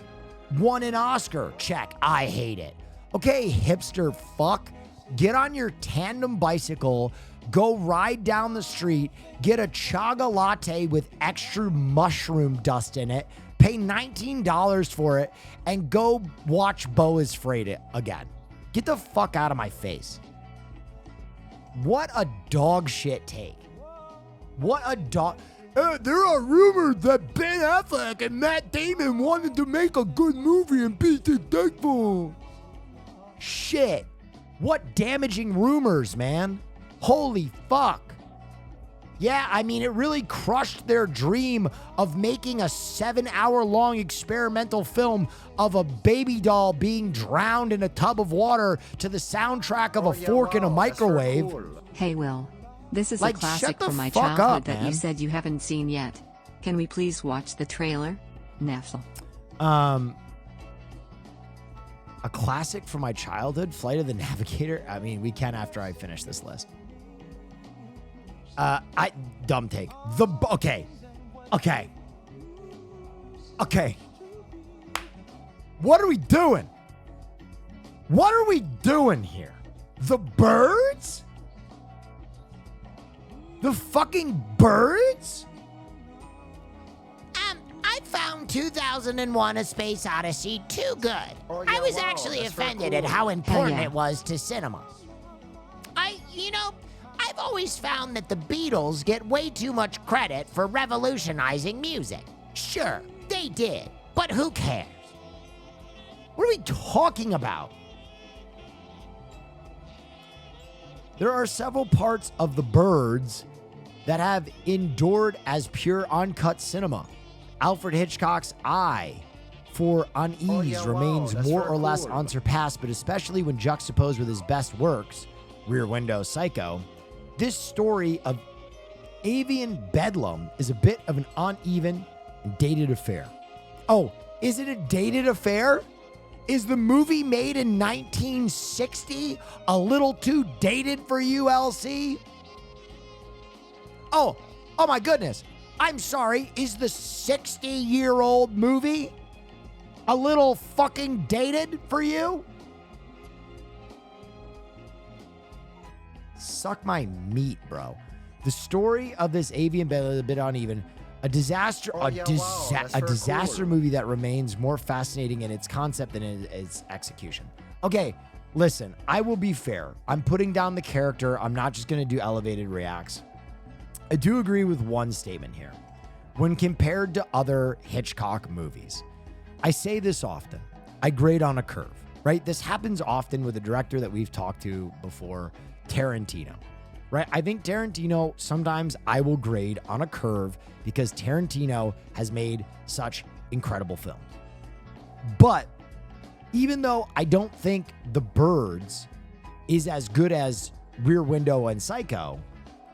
Won an Oscar, check. I hate it. Okay, hipster fuck, get on your tandem bicycle, go ride down the street, get a chaga latte with extra mushroom dust in it, pay $19 for it, and go watch Beau is Afraid again. Get the fuck out of my face. What a dog shit take. What a dog. There are rumors that Ben Affleck and Matt Damon wanted to make a good movie and be successful. Shit. What damaging rumors, man. Holy fuck. Yeah, I mean, it really crushed their dream of making a 7-hour-long experimental film of a baby doll being drowned in a tub of water to the soundtrack of a fork in a microwave. Cool. Hey Will. This is Like, a shut classic the from my fuck childhood up, that man. you said you haven't seen yet. Can we please watch the trailer? Neff. A classic from my childhood, Flight of the Navigator. I mean, we can after I finish this list. Dumb take. Okay. What are we doing? What are we doing here? The birds? The fucking birds? I found 2001 A Space Odyssey too good. Oh, I yeah, was wow, actually that's very offended at cool. how important yeah. it was to cinema. I've always found that the Beatles get way too much credit for revolutionizing music. Sure, they did, but who cares? What are we talking about? There are several parts of the birds that have endured as pure uncut cinema. Alfred Hitchcock's eye for unease remains that's more very or less cool. unsurpassed, but especially when juxtaposed with his best works, Rear Window, Psycho. This story of avian bedlam is a bit of an uneven and dated affair. Oh, is it a dated affair? Is the movie made in 1960 a little too dated for you, LC? Oh my goodness. I'm sorry. Is the 60-year-old movie a little fucking dated for you? Suck my meat, bro. The story of this avian bedlam is a bit uneven. A disaster, That's a very disaster cool. movie that remains more fascinating in its concept than in its execution. Okay, listen, I will be fair. I'm putting down the character. I'm not just going to do elevated reacts. I do agree with one statement here. When compared to other Hitchcock movies, I say this often. I grade on a curve, right? This happens often with a director that we've talked to before, Tarantino. Right? I think Tarantino, sometimes I will grade on a curve because Tarantino has made such incredible films. But even though I don't think The Birds is as good as Rear Window and Psycho,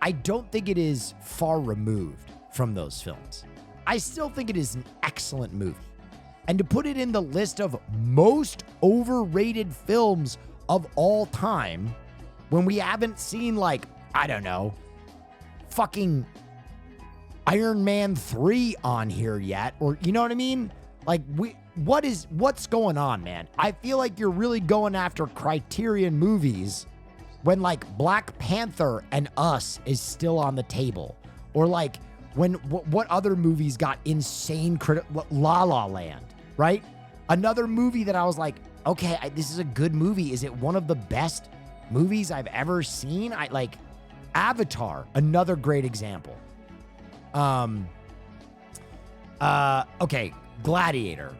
I don't think it is far removed from those films. I still think it is an excellent movie. And to put it in the list of most overrated films of all time, when we haven't seen, like, I don't know, fucking Iron Man 3 on here yet, or you know what I mean? Like, what's going on, man? I feel like you're really going after Criterion movies when, like, Black Panther and Us is still on the table, or like when what other movies got insane La La Land, right? Another movie that I was like, okay, this is a good movie. Is it one of the best movies I've ever seen? Avatar, another great example. Okay, Gladiator.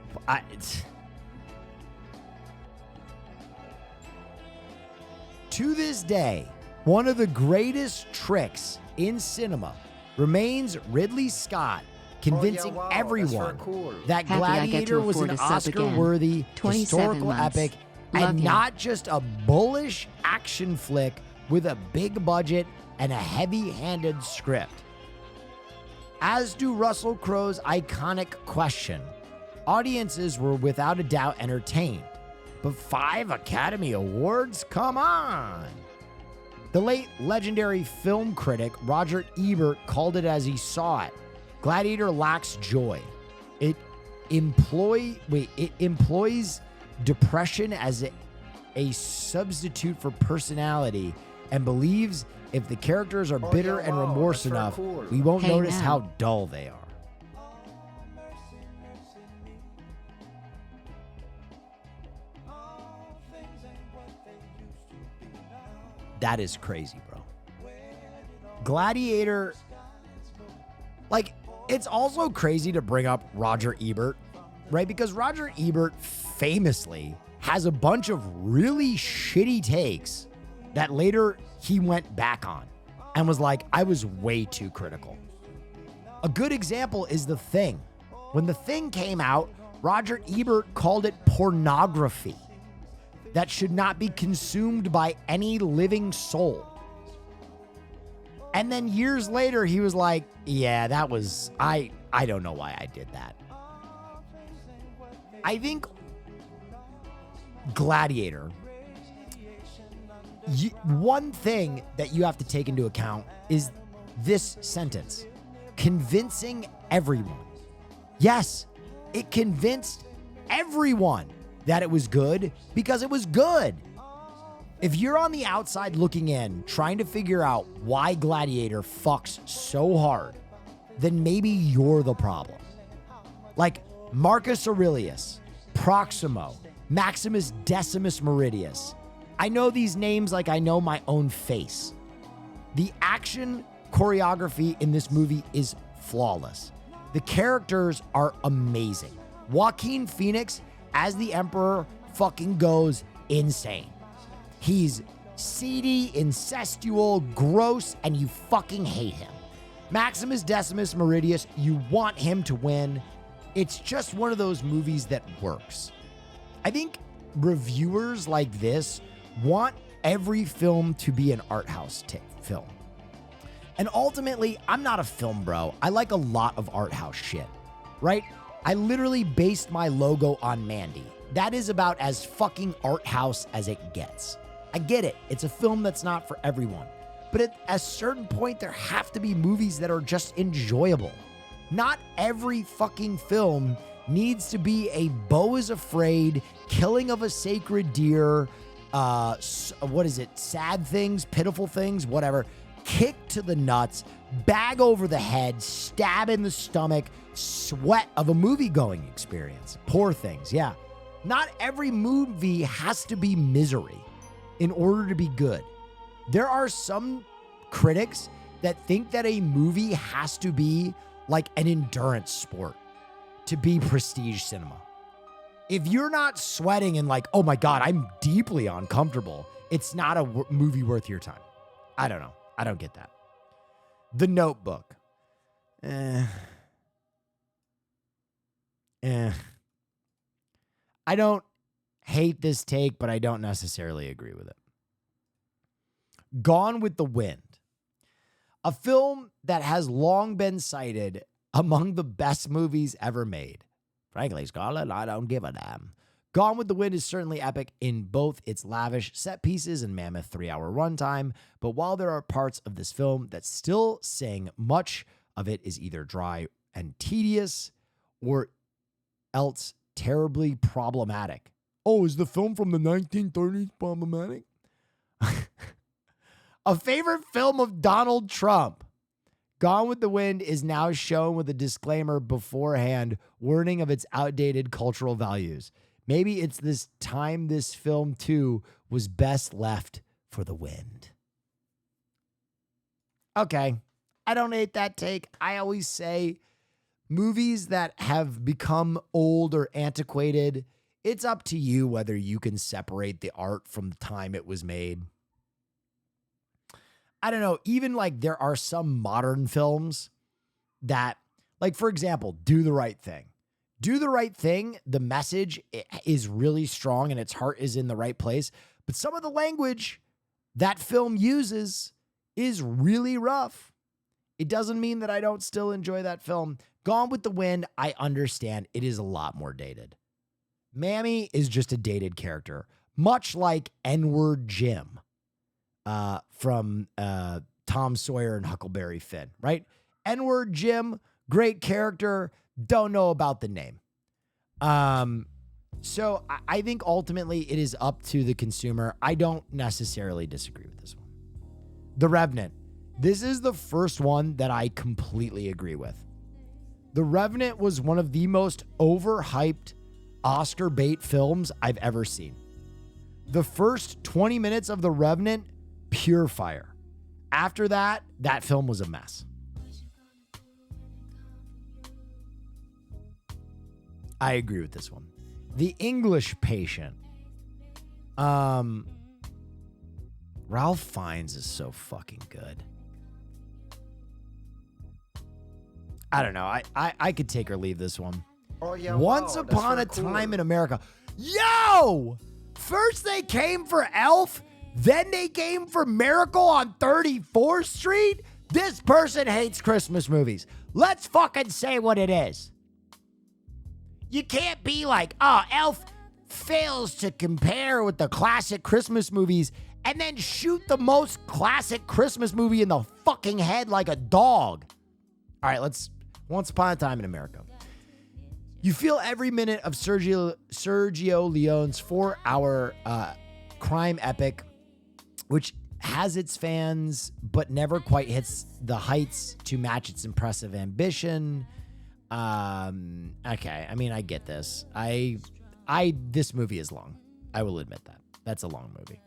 To this day, one of the greatest tricks in cinema remains Ridley Scott convincing wow, everyone that's very cool. that Happy I get to Gladiator was afford an a sub again. Oscar-worthy 27 historical months. epic Love and ya. not just a bullish action flick with a big budget and a heavy-handed script. As do Russell Crowe's iconic question, audiences were without a doubt entertained. But 5 Academy Awards? Come on! The late legendary film critic Roger Ebert called it as he saw it. Gladiator lacks joy. It employs depression as a substitute for personality and believes if the characters are bitter and remorse that's very enough, cool. we won't Hey, notice now. how dull they are. That is crazy, bro. Gladiator, like, it's also crazy to bring up Roger Ebert, right? Because Roger Ebert famously has a bunch of really shitty takes that later he went back on. and was like, I was way too critical. A good example is The Thing. When The Thing came out, Roger Ebert called it pornography that should not be consumed by any living soul. And then years later, he was like, yeah, that was, I don't know why I did that. I think Gladiator, one thing that you have to take into account is this sentence: convincing everyone. Yes, it convinced everyone that it was good because it was good. If you're on the outside looking in, trying to figure out why Gladiator fucks so hard, then maybe you're the problem. Like Marcus Aurelius, Proximo, Maximus Decimus Meridius. I know these names like I know my own face. The action choreography in this movie is flawless. The characters are amazing. Joaquin Phoenix as the Emperor fucking goes insane. He's seedy, incestual, gross, and you fucking hate him. Maximus Decimus Meridius, you want him to win. It's just one of those movies that works. I think reviewers like this want every film to be an art house film. And ultimately, I'm not a film bro. I like a lot of art house shit, right? I literally based my logo on Mandy. That is about as fucking art house as it gets. I get it. It's a film that's not for everyone. But at a certain point, there have to be movies that are just enjoyable. Not every fucking film needs to be a Beau is Afraid, killing of a sacred deer, sad things, pitiful things, whatever, kick to the nuts, bag over the head, stab in the stomach, sweat of a movie-going experience. Poor Things, yeah. Not every movie has to be misery in order to be good. There are some critics that think that a movie has to be like an endurance sport to be prestige cinema. If you're not sweating and like, oh my God, I'm deeply uncomfortable, it's not a movie worth your time. I don't know. I don't get that. The Notebook. I don't hate this take, but I don't necessarily agree with it. Gone with the Wind. A film that has long been cited among the best movies ever made. Frankly, Scarlett, I don't give a damn. Gone with the Wind is certainly epic in both its lavish set pieces and mammoth 3-hour runtime, but while there are parts of this film that still sing, much of it is either dry and tedious or else terribly problematic. Oh, is the film from the 1930s problematic? A favorite film of Donald Trump. Gone with the Wind is now shown with a disclaimer beforehand, warning of its outdated cultural values. Maybe it's this time this film, too, was best left for the wind. Okay, I don't hate that take. I always say movies that have become old or antiquated, it's up to you whether you can separate the art from the time it was made. I don't know, even like there are some modern films that, like, for example, Do the Right Thing. Do the Right Thing, the message is really strong and its heart is in the right place. But some of the language that film uses is really rough. It doesn't mean that I don't still enjoy that film. Gone with the Wind, I understand it is a lot more dated. Mammy is just a dated character, much like N-word Jim from Tom Sawyer and Huckleberry Finn, right? N-word Jim, great character. Don't know about the name. So I think ultimately it is up to the consumer. I don't necessarily disagree with this one. The Revenant. This is the first one that I completely agree with. The Revenant was one of the most overhyped Oscar bait films I've ever seen. The first 20 minutes of The Revenant, pure fire. After that, that film was a mess. I agree with this one. The English Patient. Ralph Fiennes is so fucking good. I don't know. I could take or leave this one. Oh yeah. Once wow, upon a that's very time cool. in America. Yo! First they came for Elf, then they came for Miracle on 34th Street. This person hates Christmas movies. Let's fucking say what it is. You can't be like, oh, Elf fails to compare with the classic Christmas movies and then shoot the most classic Christmas movie in the fucking head like a dog. All right, let's Once Upon a Time in America. You feel every minute of Sergio Leone's 4-hour crime epic, which has its fans, but never quite hits the heights to match its impressive ambition. Okay, I mean, I get this. This movie is long. I will admit that. That's a long movie.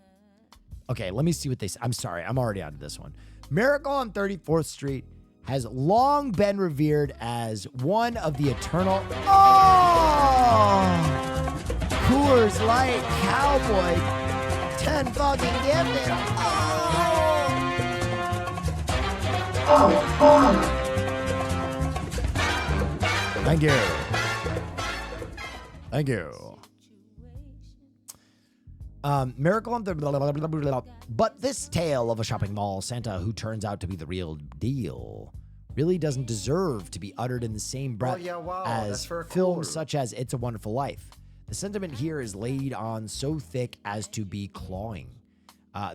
Okay, let me see what they say. I'm sorry, I'm already on to this one. Miracle on 34th Street has long been revered as one of the eternal... Oh! Coors Light Cowboy 10 fucking gifted. Oh! Thank you. Thank you. Miracle on the... But this tale of a shopping mall Santa who turns out to be the real deal really doesn't deserve to be uttered in the same breath as films such as It's a Wonderful Life. The sentiment here is laid on so thick as to be cloying.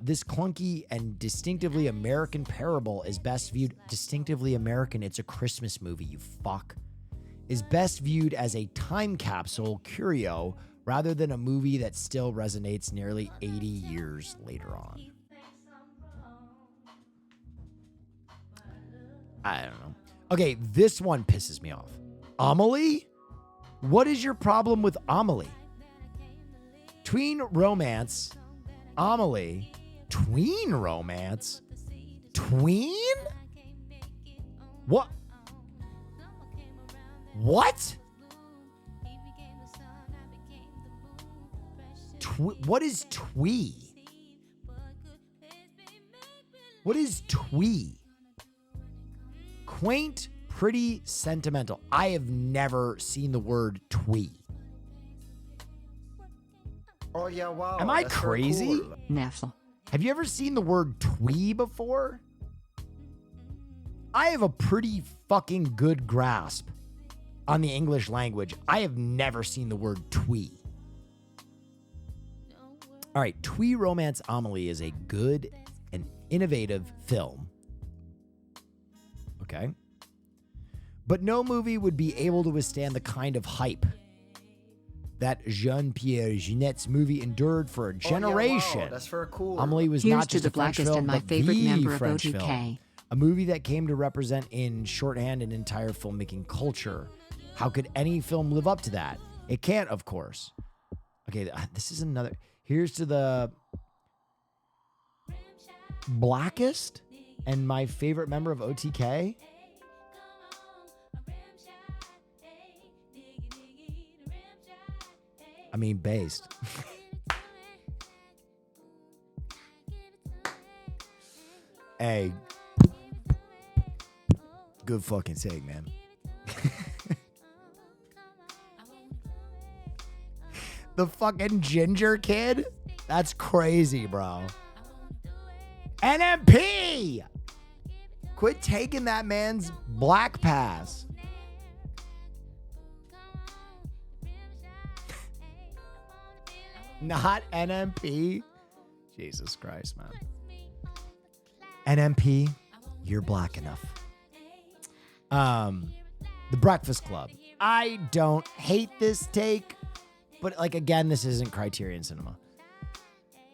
This clunky and distinctively American parable is best viewed... Distinctively American, it's a Christmas movie, you fuck. Is best viewed as a time capsule curio rather than a movie that still resonates nearly 80 years later on. I don't know. Okay, this one pisses me off. Amelie? What is your problem with Amelie? Tween romance? Amelie? Tween romance? Tween? What? What? What is twee? What is twee? Quaint, pretty, sentimental. I have never seen the word twee. Oh yeah, wow. Am I that's very crazy? cool. Neff. Have you ever seen the word twee before? I have a pretty fucking good grasp on the English language. I have never seen the word twee. All right, Twee Romance Amelie is a good and innovative film. Okay. But no movie would be able to withstand the kind of hype that Jean-Pierre Jeunette's movie endured for a generation. Oh, yeah, wow. That's very cool. Amelie was Here's not to just the a French blackest film, and my but favorite the member of French OTK. film. A movie that came to represent in shorthand an entire filmmaking culture. How could any film live up to that? It can't, of course. Okay, this is another... Here's to the blackest and my favorite member of OTK. I mean, based. Hey. Good fucking take, man. The fucking ginger kid? That's crazy, bro. NMP! Quit taking that man's black pass. Not NMP? Jesus Christ, man. NMP, you're black enough. The Breakfast Club. I don't hate this take, but like, again, this isn't Criterion Cinema.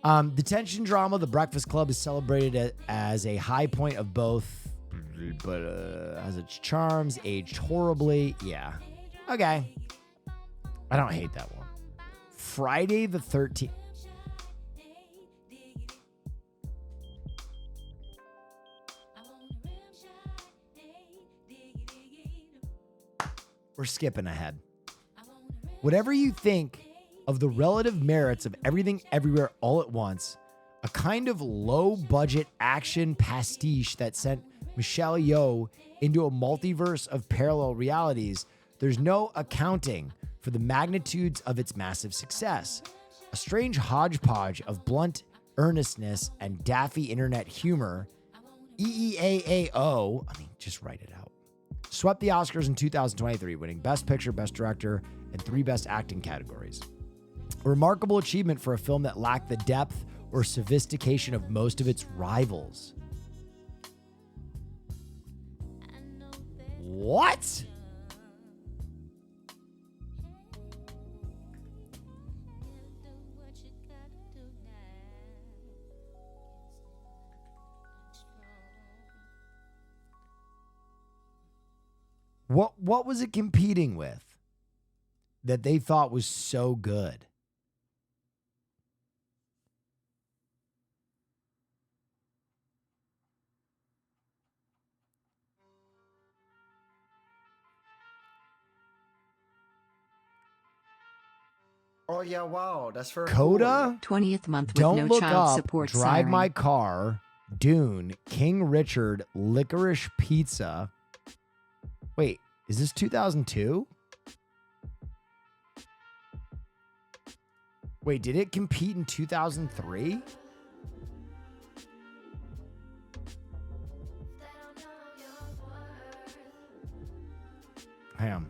The drama, The Breakfast Club, is celebrated as a high point of both, but has its charms, aged horribly. Yeah. Okay. I don't hate that one. Friday the 13th. We're skipping ahead. Whatever you think of the relative merits of Everything Everywhere All at Once, a kind of low-budget action pastiche that sent Michelle Yeoh into a multiverse of parallel realities, there's no accounting for the magnitudes of its massive success. A strange hodgepodge of blunt earnestness and daffy internet humor, EEAAO, I mean, just write it out, swept the Oscars in 2023, winning Best Picture, Best Director, and 3 Best Acting categories. A remarkable achievement for a film that lacked the depth or sophistication of most of its rivals. What? What was it competing with that they thought was so good? Oh yeah, wow, that's very Coda? 20th month with Don't no Look child Up, support Drive siren. My Car, Dune, King Richard, Licorice Pizza. Wait, is this 2002? Wait, did it compete in 2003? Ham.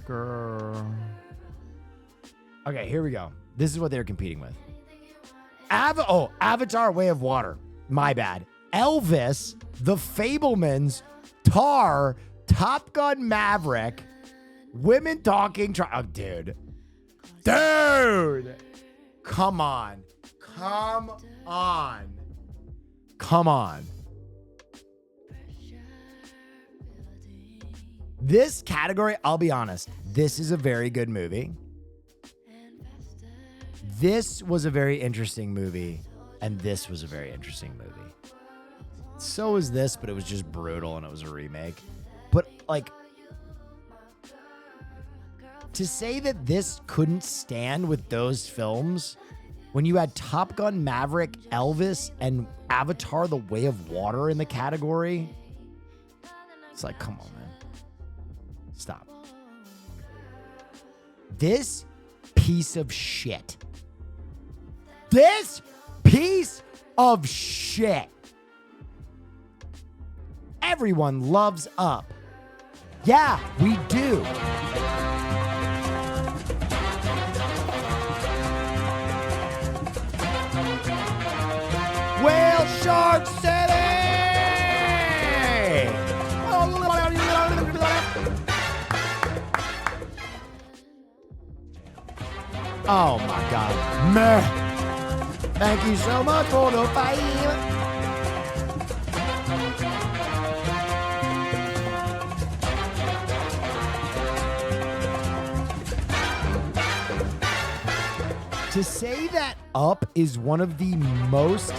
Girl. Okay, here we go. This is what they're competing with. Avatar Way of Water. My bad. Elvis, The Fablemans, Tar, Top Gun Maverick, Women Talking. Oh, dude. Dude. Come on. Come on. Come on. This category, I'll be honest, this is a very good movie. This was a very interesting movie, and this was a very interesting movie. So is this, but it was just brutal and it was a remake. But like, to say that this couldn't stand with those films when you had Top Gun Maverick, Elvis, and Avatar The Way of Water in the category, it's like, come on, man. Stop. This piece of shit. This piece of shit. Everyone loves Up. Yeah, we do. Whale Shark City! Oh my God. Meh. Thank you so much for the fame. To say that Up is one of the most...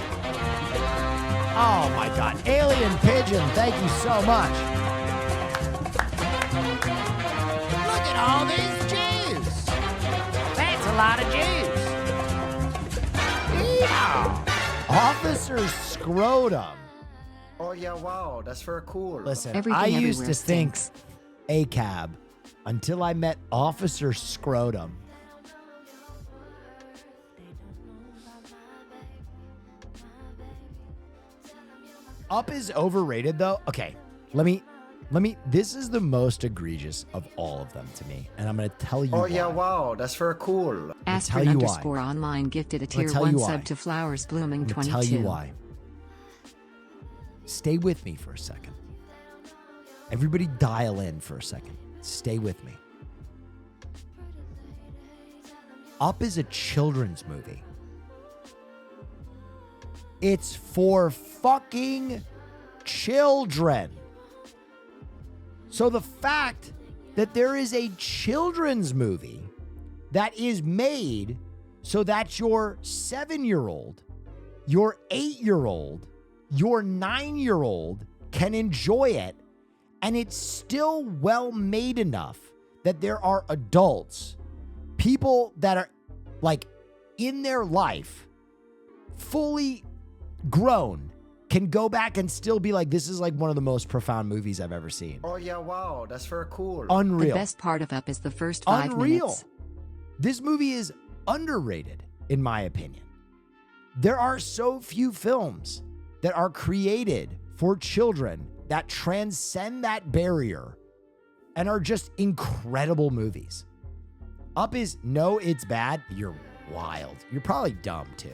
Oh my God. Alien Pigeon, thank you so much. Look at all these Jews. That's a lot of Jews. Yeah. Officer Scrotum. Oh yeah, wow, that's very cool. Listen, Everything I used everywhere to think stinks. ACAB until I met Officer Scrotum. Up is overrated though. Okay, let me, this is the most egregious of all of them to me. And I'm going to tell you Oh why. yeah, wow, that's very cool. Aspirin tell you underscore online gifted a tier tell 1 you why. sub to Flowers Blooming I'm gonna 22. tell you why. Stay with me for a second. Everybody dial in for a second. Stay with me. Up is a children's movie. It's for fucking children. So the fact that there is a children's movie that is made so that your 7-year-old, your 8-year-old, your 9-year-old can enjoy it, and it's still well made enough that there are adults, people that are like in their life, fully grown, can go back and still be like, this is like one of the most profound movies I've ever seen. Oh yeah, wow, that's very cool. Unreal. The best part of Up is the first 5 Unreal. minutes. This movie is underrated, in my opinion. There are so few films that are created for children that transcend that barrier and are just incredible movies. Up is, no, it's bad. You're wild. You're probably dumb too.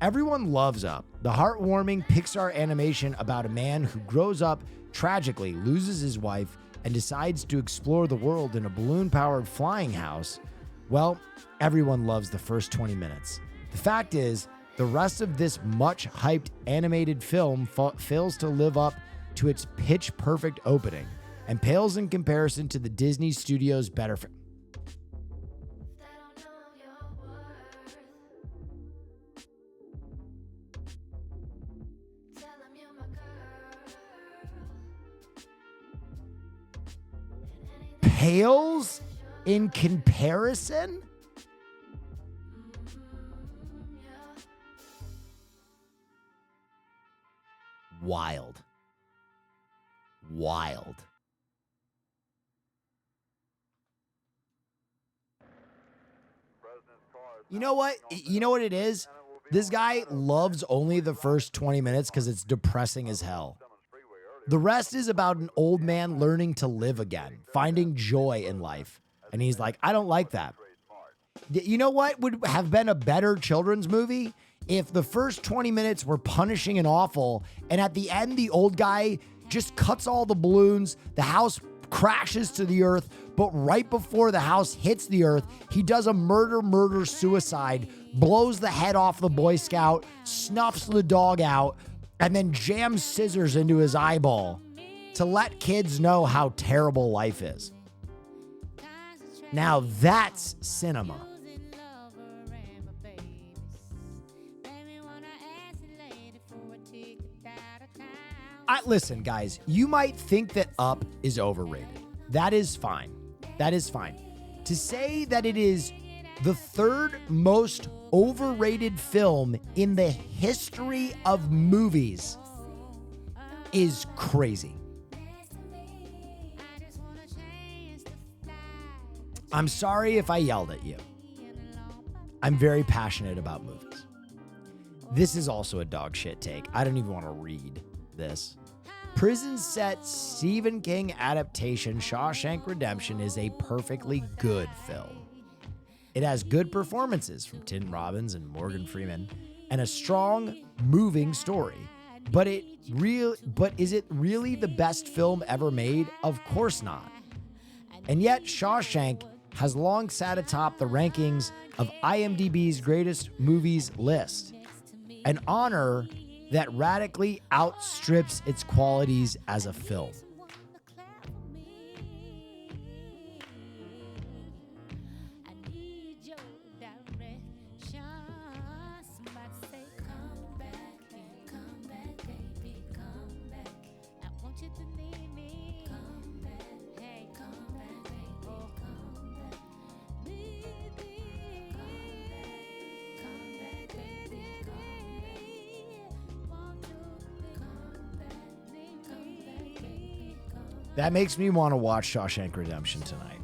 Everyone loves Up, the heartwarming Pixar animation about a man who grows up, tragically loses his wife, and decides to explore the world in a balloon-powered flying house. Well, everyone loves the first 20 minutes. The fact is, the rest of this much-hyped animated film fails to live up to its pitch-perfect opening and pales in comparison to the Disney Studios' better film. Pales in comparison? Wild. Wild. You know what? You know what it is? This guy loves only the first 20 minutes because it's depressing as hell. The rest is about an old man learning to live again, finding joy in life. And he's like, I don't like that. You know what would have been a better children's movie? If the first 20 minutes were punishing and awful, and at the end, the old guy just cuts all the balloons, the house crashes to the earth, but right before the house hits the earth, he does a murder-suicide, blows the head off the Boy Scout, snuffs the dog out, and then jams scissors into his eyeball to let kids know how terrible life is. Now that's cinema. Listen, guys, you might think that Up is overrated. That is fine. That is fine. To say that it is the third most overrated film in the history of movies is crazy. I'm sorry if I yelled at you. I'm very passionate about movies. This is also a dog shit take. I don't even want to read this. Prison set Stephen King adaptation Shawshank Redemption is a perfectly good film. It has good performances from Tim Robbins and Morgan Freeman and a strong, moving story. But is it really the best film ever made? Of course not. And yet Shawshank has long sat atop the rankings of IMDb's greatest movies list, an honor that radically outstrips its qualities as a film. That makes me want to watch Shawshank Redemption tonight.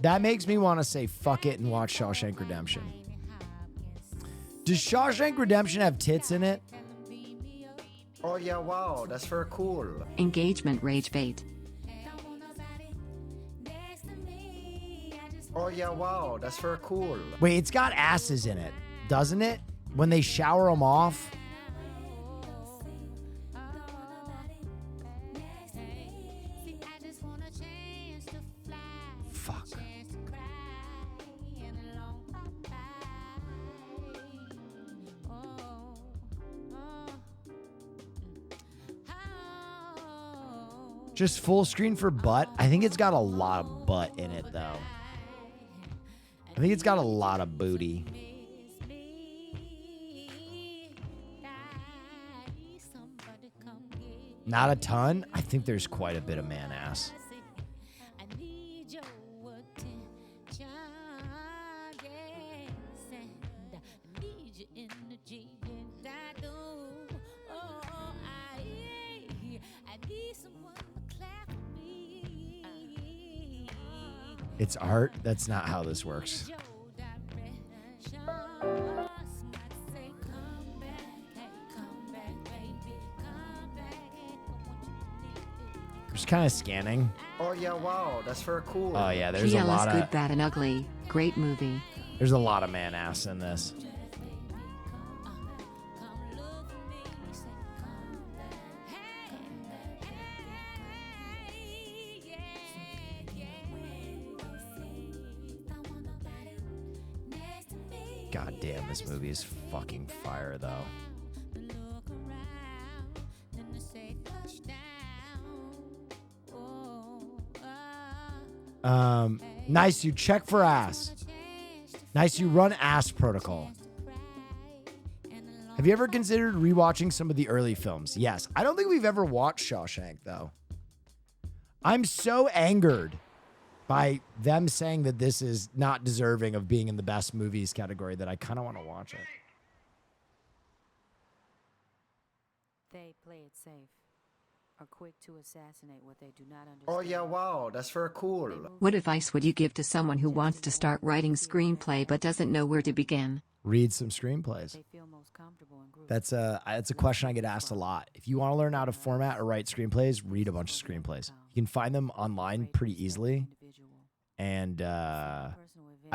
That makes me want to say fuck it and watch Shawshank Redemption. Does Shawshank Redemption have tits in it? Oh yeah, wow, that's very cool. Engagement rage bait. Oh yeah, wow, that's very cool. Wait, it's got asses in it, doesn't it? When they shower them off? Fuck. Just full screen for butt? I think it's got a lot of butt in it, though. I think it's got a lot of booty. Not a ton. I think there's quite a bit of man ass. It's art. That's not how this works. Just kind of scanning. Oh yeah, wow, that's very cool. Oh yeah, there's a lot of Good, Bad, and Ugly. Great movie. There's a lot of man ass in this. God damn, this movie is fucking fire though. Nice, you check for ass. Nice, you run ass protocol. Have you ever considered rewatching some of the early films? Yes. I don't think we've ever watched Shawshank though. I'm so angered by them saying that this is not deserving of being in the best movies category that I kind of want to watch it. They play it safe. Are quick to assassinate what they do not understand. Oh yeah, wow, that's very cool. What advice would you give to someone who wants to start writing screenplay but doesn't know where to begin? Read some screenplays. That's a question I get asked a lot. If you want to learn how to format or write screenplays, read a bunch of screenplays. You can find them online pretty easily. And I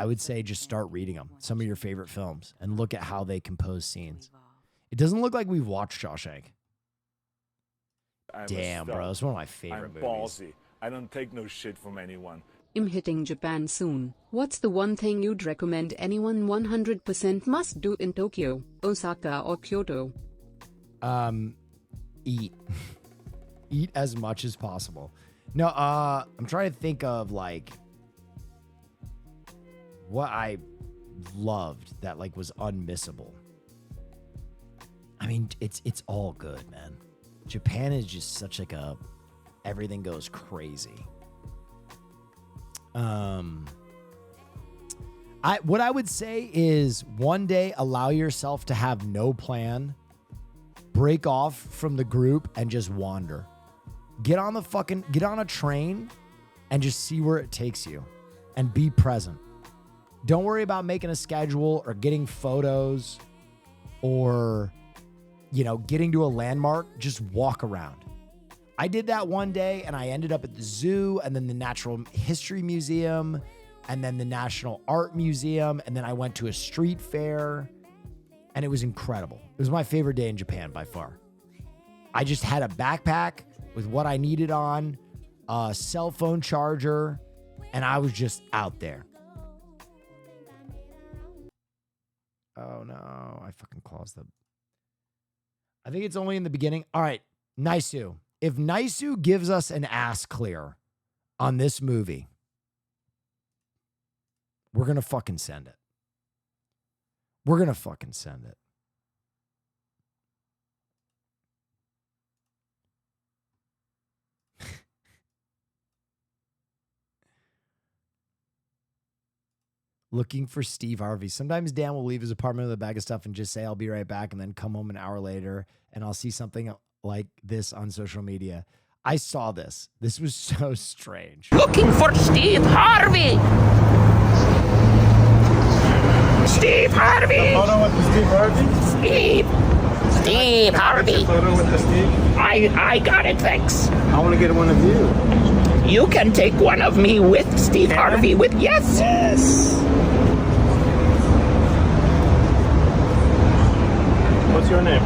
would say just start reading them, some of your favorite films, and look at how they compose scenes. It doesn't look like we've watched Shawshank. Damn, bro, it's one of my favorite movies. Ballsy. I don't take no shit from anyone. I'm hitting Japan soon. What's the one thing you'd recommend anyone 100% must do in Tokyo, Osaka, or Kyoto? Eat. Eat as much as possible. No, I'm trying to think of like what I loved that like was unmissable. I mean, it's all good, man. Japan is just such like a everything goes crazy. What I would say is one day allow yourself to have no plan, break off from the group and just wander. Get on a train and just see where it takes you and be present. Don't worry about making a schedule or getting photos or, getting to a landmark. Just walk around. I did that one day and I ended up at the zoo and then the Natural History Museum and then the National Art Museum. And then I went to a street fair and it was incredible. It was my favorite day in Japan by far. I just had a backpack with what I needed on, a cell phone charger, and I was just out there. Oh no, I fucking closed them. I think it's only in the beginning. All right, Naisu. If Naisu gives us an ass clear on this movie, we're going to fucking send it. We're going to fucking send it. Looking for Steve Harvey. Sometimes Dan will leave his apartment with a bag of stuff and just say, I'll be right back, and then come home an hour later, and I'll see something like this on social media. I saw this. This was so strange. Looking for Steve Harvey. Steve Harvey. The photo with the Steve Harvey? Steve Harvey. The photo with the Steve? I got it, thanks. I want to get one of you. You can take one of me with Steve Harvey with yes. Yes. What's your name?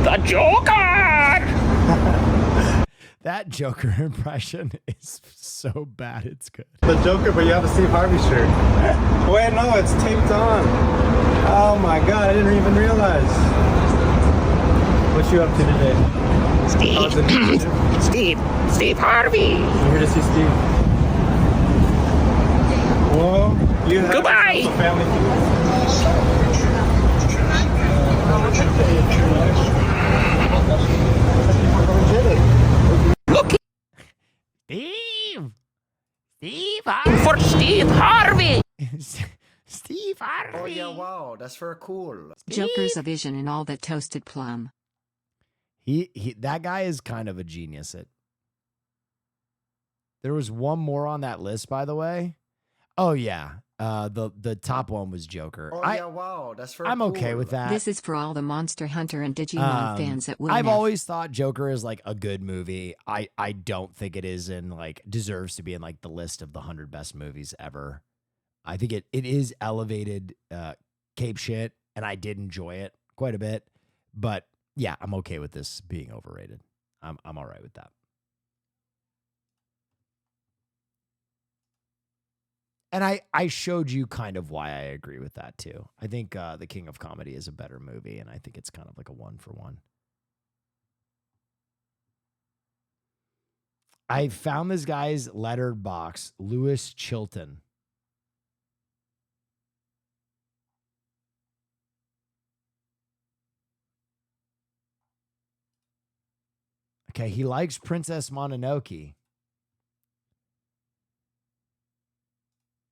The Joker. That Joker impression is so bad, it's good. The Joker, but you have a Steve Harvey shirt. Wait, no, it's taped on. Oh my God, I didn't even realize. What you up to today? Steve Harvey. I'm here to see Steve. Well, you have goodbye. Family. Steve Harvey. For Steve Harvey. Steve Harvey. Oh yeah, wow, that's very cool. Joker's a vision in all that toasted plum. That guy is kind of a genius. There was one more on that list, by the way. Oh yeah, the top one was Joker. Oh yeah, wow, that's very I'm cool. okay with that. This is for all the Monster Hunter and Digimon fans that will. I've always thought Joker is like a good movie. I don't think it is in like deserves to be in like the list of the 100 best movies ever. I think it is elevated cape shit, and I did enjoy it quite a bit. But yeah, I'm okay with this being overrated. I'm all right with that. And I showed you kind of why I agree with that too. I think The King of Comedy is a better movie, and I think it's kind of like a 1-for-1. I found this guy's lettered box, Lewis Chilton. Okay, he likes Princess Mononoke.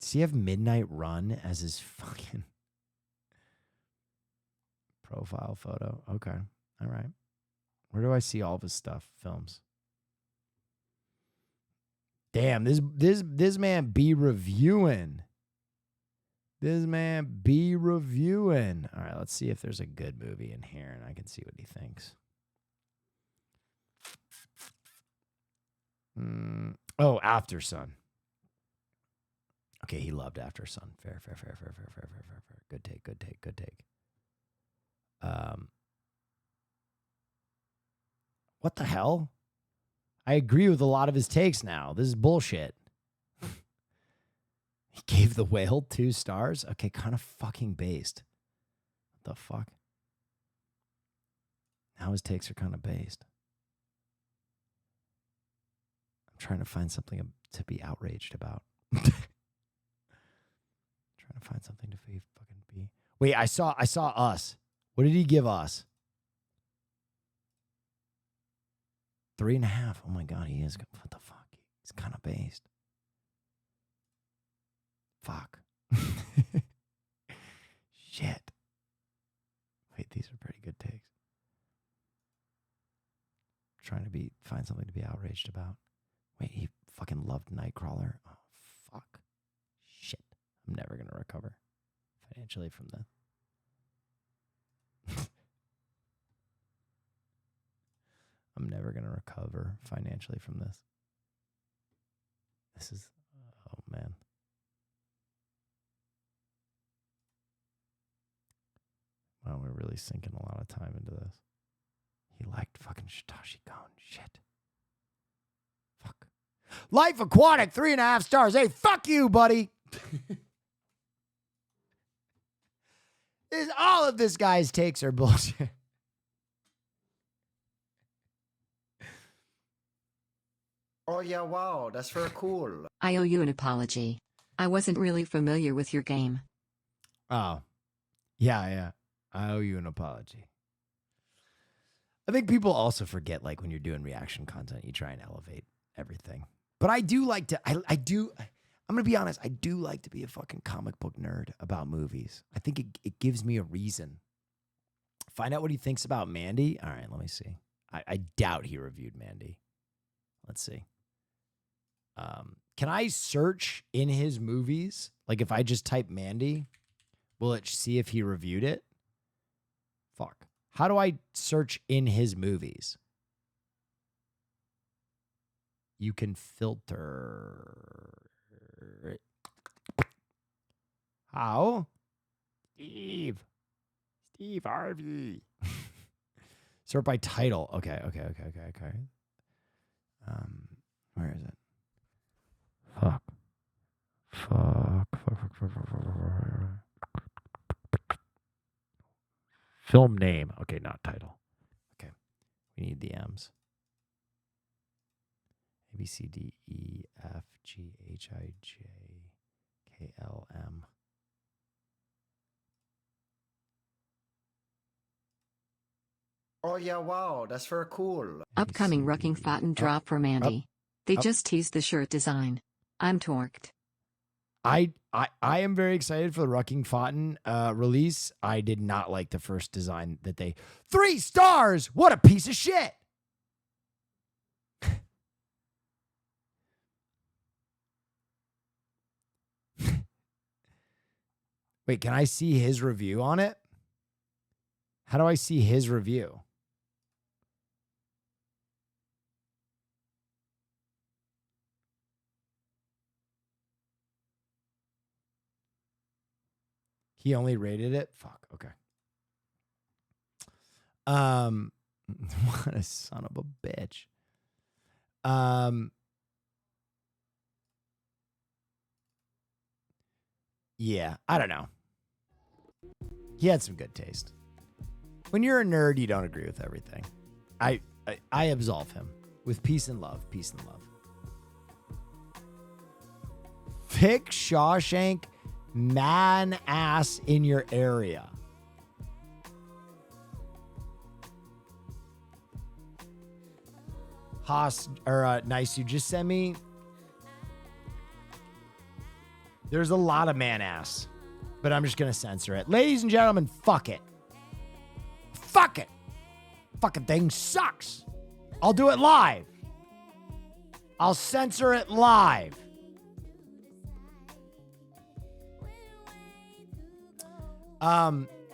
Does he have Midnight Run as his fucking profile photo? Okay. All right. Where do I see all of his stuff? Films. Damn, this man be reviewing. This man be reviewing. All right, let's see if there's a good movie in here and I can see what he thinks. Oh, After Sun. Okay, he loved After Sun. Fair. Good take. What the hell? I agree with a lot of his takes now. This is bullshit. He gave The Whale 2 stars? Okay, kind of fucking based. What the fuck? Now his takes are kind of based. I'm trying to find something to be outraged about. Trying to find something to be fucking be. Wait, I saw Us. What did he give Us? 3.5. Oh my god, he is. What the fuck? He's kind of based. Fuck. Shit. Wait, these are pretty good takes. Trying to find something to be outraged about. Wait, he fucking loved Nightcrawler. Oh fuck. Shit. I'm never gonna recover financially from this. I'm never gonna recover financially from this. This is, oh man. Wow, we're really sinking a lot of time into this. He liked fucking Shitashi Kon. Shit. Fuck. Life Aquatic, 3.5 stars. Hey, fuck you, buddy. All of this guy's takes are bullshit. Oh yeah, wow, that's very cool. I owe you an apology. I wasn't really familiar with your game. Oh. Yeah. I owe you an apology. I think people also forget, like, when you're doing reaction content, you try and elevate everything. But I do like to, I'm going to be honest, I do like to be a fucking comic book nerd about movies. I think it gives me a reason. Find out what he thinks about Mandy. All right, let me see. I doubt he reviewed Mandy. Let's see. Can I search in his movies? Like, if I just type Mandy, will it see if he reviewed it? Fuck. How do I search in his movies? You can filter. How? Steve Harvey. Sort by title. Okay. Where is it? Fuck. Film name. Okay, not title. Okay. We need the M's. A, B, C, D, E, F, G, H, I, J, K, L, M. Oh yeah, wow, that's very cool. Upcoming Rucking Fountain drop for Mandy. They just teased the shirt design. I'm torqued. I am very excited for the Rucking Fountain release. I did not like the first design that they 3 stars. What a piece of shit. Wait, can I see his review on it? How do I see his review? He only rated it? Fuck, okay. What a son of a bitch. Yeah, I don't know. He had some good taste. When you're a nerd, you don't agree with everything. I absolve him with peace and love. Peace and love. Pick Shawshank man ass in your area. Haas or Nice, you just sent me. There's a lot of man ass, but I'm just gonna censor it. Ladies and gentlemen, fuck it. Fuck it. Fucking thing sucks. I'll do it live. I'll censor it live.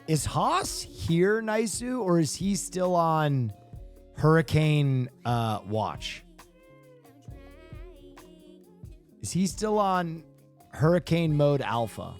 Is Haas here, Naisu, or is he still on Hurricane watch? Is he still on Hurricane mode alpha?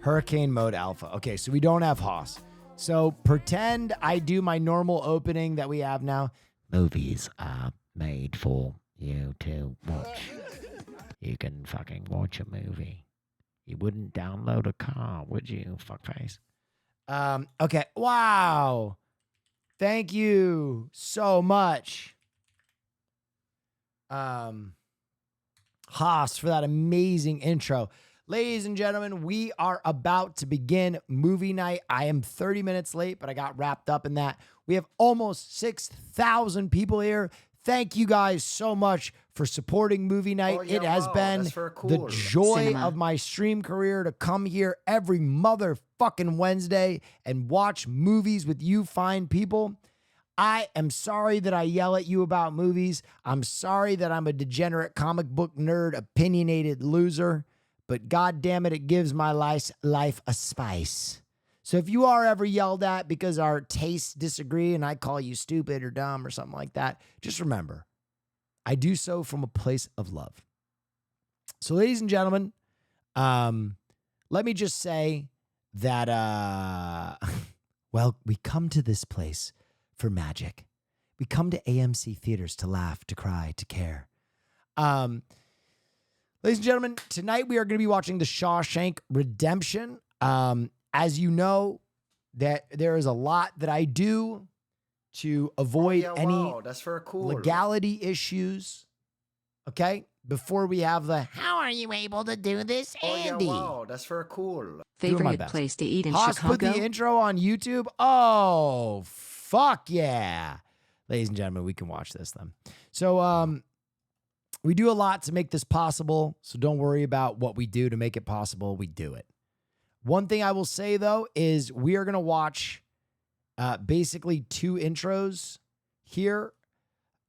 Hurricane mode alpha. Okay, so we don't have Haas. So pretend I do my normal opening that we have now. Movies are made for you to watch. You can fucking watch a movie. You wouldn't download a car, would you, fuckface? Okay. Wow. Thank you so much. Haas, for that amazing intro. Ladies and gentlemen, we are about to begin movie night. I am 30 minutes late, but I got wrapped up in that. We have almost 6,000 people here. Thank you guys so much for supporting movie night. It has been the joy of my stream career to come here every motherfucking Wednesday and watch movies with you fine people. I am sorry that I yell at you about movies. I'm sorry that I'm a degenerate comic book nerd, opinionated loser. But God damn it, it gives my life a spice. So if you are ever yelled at because our tastes disagree and I call you stupid or dumb or something like that, just remember, I do so from a place of love. So ladies and gentlemen, let me just say that, well, we come to this place for magic. We come to AMC theaters to laugh, to cry, to care. Ladies and gentlemen, tonight we are going to be watching The Shawshank Redemption. As you know, that there is a lot that I do to avoid any legality issues. Okay? Before we have the, how are you able to do this, Andy? Wow, that's very cool. Favorite place to eat in Haas Chicago? put the intro on YouTube. Oh, fuck yeah. Ladies and gentlemen, we can watch this then. So, we do a lot to make this possible, so don't worry about what we do to make it possible. We do it. One thing I will say, though, is we are going to watch basically 2 intros here.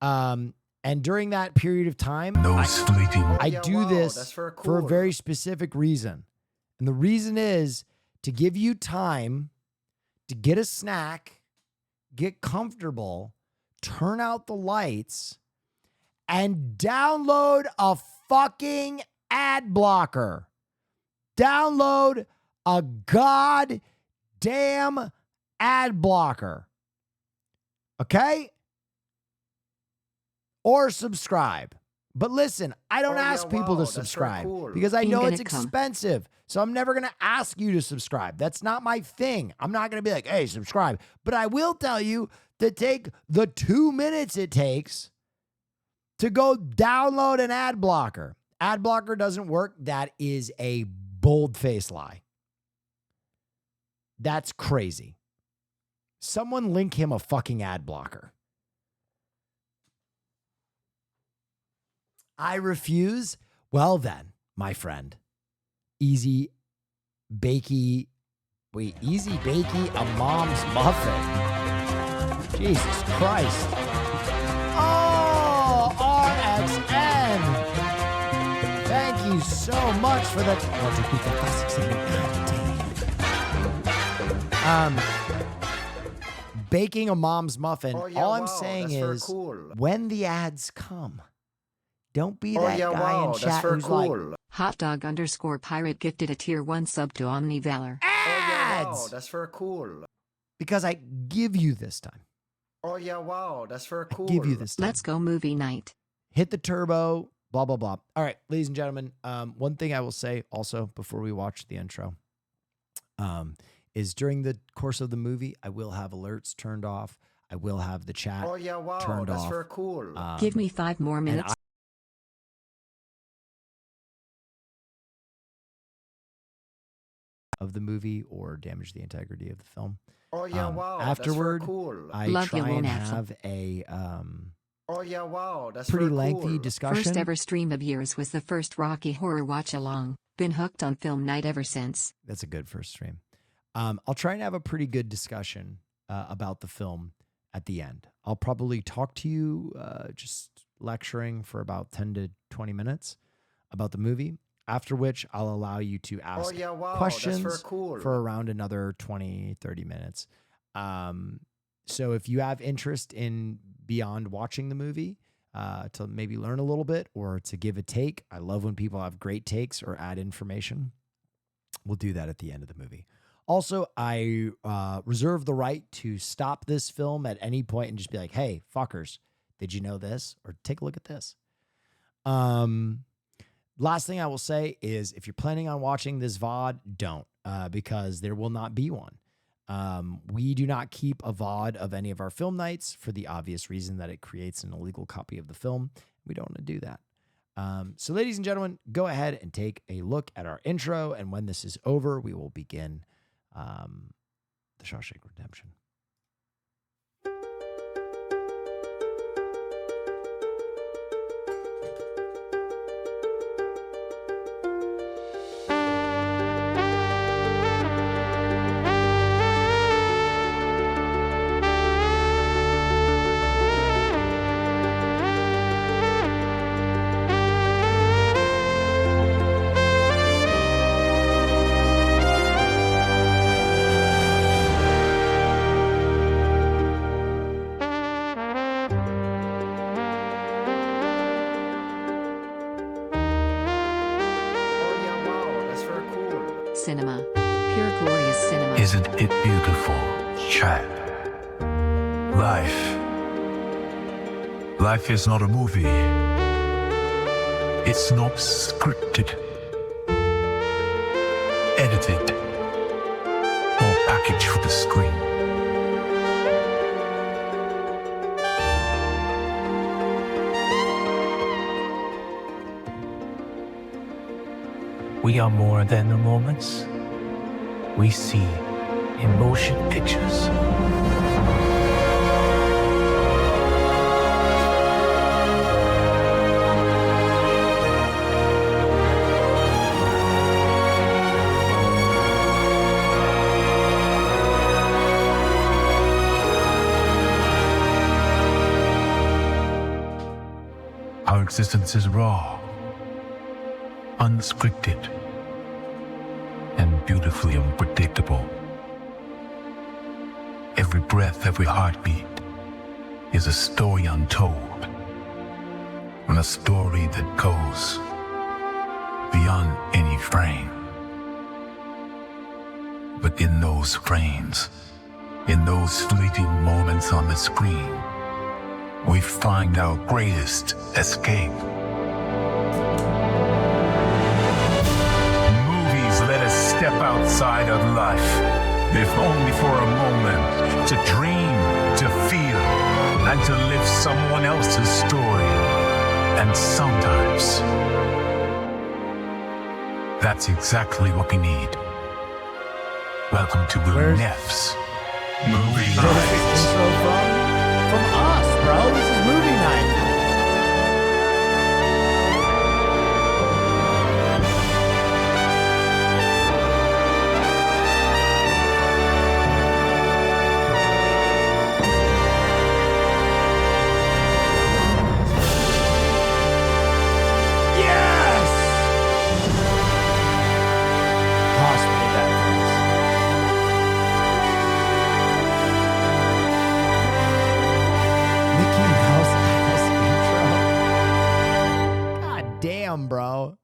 And during that period of time, I do this for a very specific reason. And the reason is to give you time to get a snack, get comfortable, turn out the lights, and download a fucking ad blocker. Download a goddamn ad blocker. Okay? Or subscribe. But listen, I don't ask people to subscribe because I know it's expensive. So I'm never going to ask you to subscribe. That's not my thing. I'm not going to be like, hey, subscribe. But I will tell you to take the 2 minutes it takes to go download an ad blocker. Ad blocker doesn't work. That is a bold-faced lie. That's crazy. Someone link him a fucking ad blocker. I refuse. Well then, my friend. Easy bakey a mom's muffin. Jesus Christ. Oh, RXN. Thank you so much for the baking a mom's muffin. Oh, yeah, All I'm wow, saying that's very is cool. when the ads come, don't be Oh, that yeah, guy wow, in that's chat very who's like, cool. Hotdog_pirate gifted a tier 1 sub to Omni Valor. Oh, yeah, wow, ads! that's very cool. Because I give you this time. Oh, yeah, wow, that's very cool. Give you this time. Let's go movie night. Hit the turbo, blah, blah, blah. All right, ladies and gentlemen, one thing I will say also before we watch the intro is during the course of the movie, I will have alerts turned off. I will have the chat Oh, yeah, wow, turned that's off. very cool. Give me 5 more minutes. Of the movie or damage the integrity of the film. Oh, yeah, wow, Afterward, that's very cool. I Love try you, and Neff. have a Oh, yeah, wow, that's pretty very lengthy cool. discussion. First ever stream of yours was the first Rocky Horror Watch Along. Been hooked on film night ever since. That's a good first stream. I'll try and have a pretty good discussion about the film at the end. I'll probably talk to you just lecturing for about 10 to 20 minutes about the movie, after which I'll allow you to ask Oh, yeah, wow, questions that's very cool. for around another 20, 30 minutes. So if you have interest in beyond watching the movie, to maybe learn a little bit or to give a take, I love when people have great takes or add information. We'll do that at the end of the movie. Also, I reserve the right to stop this film at any point and just be like, hey, fuckers, did you know this? Or take a look at this. Last thing I will say is if you're planning on watching this VOD, don't, because there will not be one. We do not keep a VOD of any of our film nights for the obvious reason that it creates an illegal copy of the film. We don't want to do that. So ladies and gentlemen, go ahead and take a look at our intro. And when this is over, we will begin The Shawshank Redemption. Cinema. Pure glorious cinema. Isn't it beautiful, chat? Life is not a movie. It's not scripted, edited, or packaged for the screen. We are more than the moments we see in motion pictures. Our existence is raw, unscripted, and beautifully unpredictable. Every breath, every heartbeat is a story untold, and a story that goes beyond any frame. But in those frames, in those fleeting moments on the screen, we find our greatest escape. Let us step outside of life, if only for a moment, to dream, to feel, and to live someone else's story. And sometimes, that's exactly what we need. Welcome to Neff's Movie Where's this intro from us, bro? This is movie night. Bro,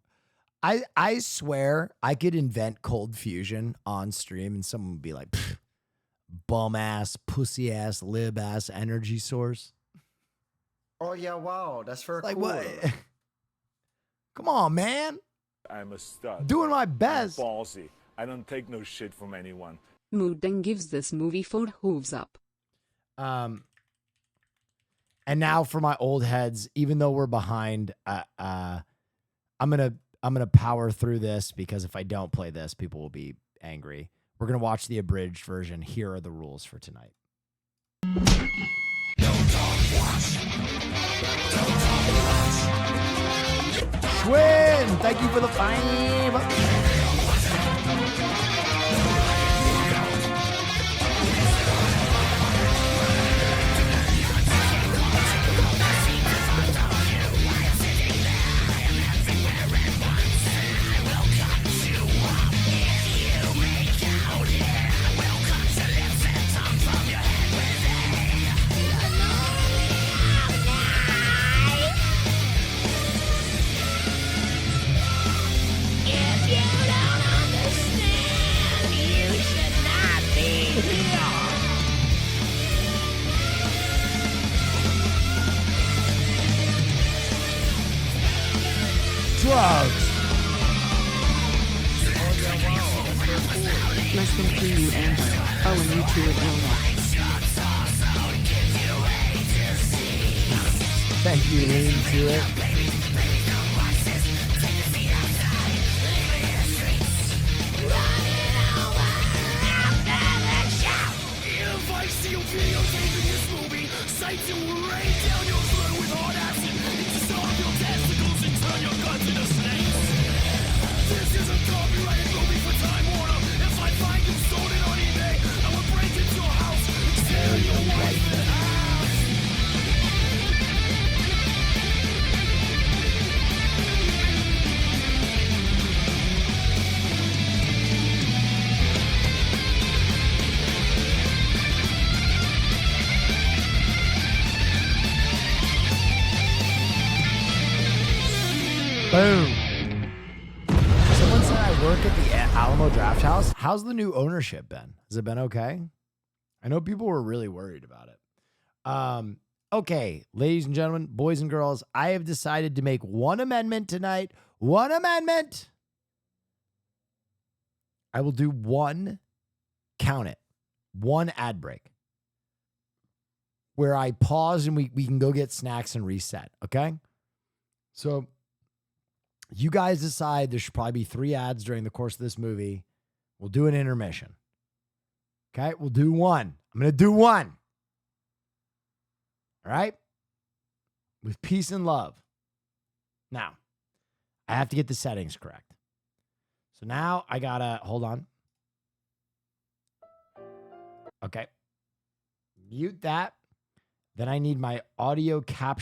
I swear I could invent cold fusion on stream and someone would be like, bum ass, pussy ass, lib ass energy source. Oh yeah, wow, that's very Like cool. what? Come on, man. I'm a stud. Doing my best. I'm ballsy. I don't take no shit from anyone. Mood then gives this movie 4 hooves up. And now for my old heads, even though we're behind, I'm gonna power through this because if I don't play this, people will be angry. We're gonna watch the abridged version. Here are the rules for tonight. Schwinn, thank you for the 5. Drugs. Less than 3 you Amber. Oh, and you two at Wilma. Thank you, lean to it. If I see your videotape in this movie, sights will rain down your throat with hard acid. It's starve your testicles and turn your guts into snakes. This is a copyrighted movie for Time Warner. If I find you sold it on eBay, I will break into your house and tear your wife in half. Boom. Someone said I work at the Alamo Draft House. How's the new ownership been? Has it been okay? I know people were really worried about it. Okay, ladies and gentlemen, boys and girls, I have decided to make one amendment tonight. One amendment. I will do one, count it, one ad break where I pause and we can go get snacks and reset, okay? So you guys decide there should probably be 3 ads during the course of this movie. We'll do an intermission. Okay, we'll do one. I'm going to do one. All right? With peace and love. Now, I have to get the settings correct. So now I got to, hold on. Okay. Mute that. Then I need my audio capture.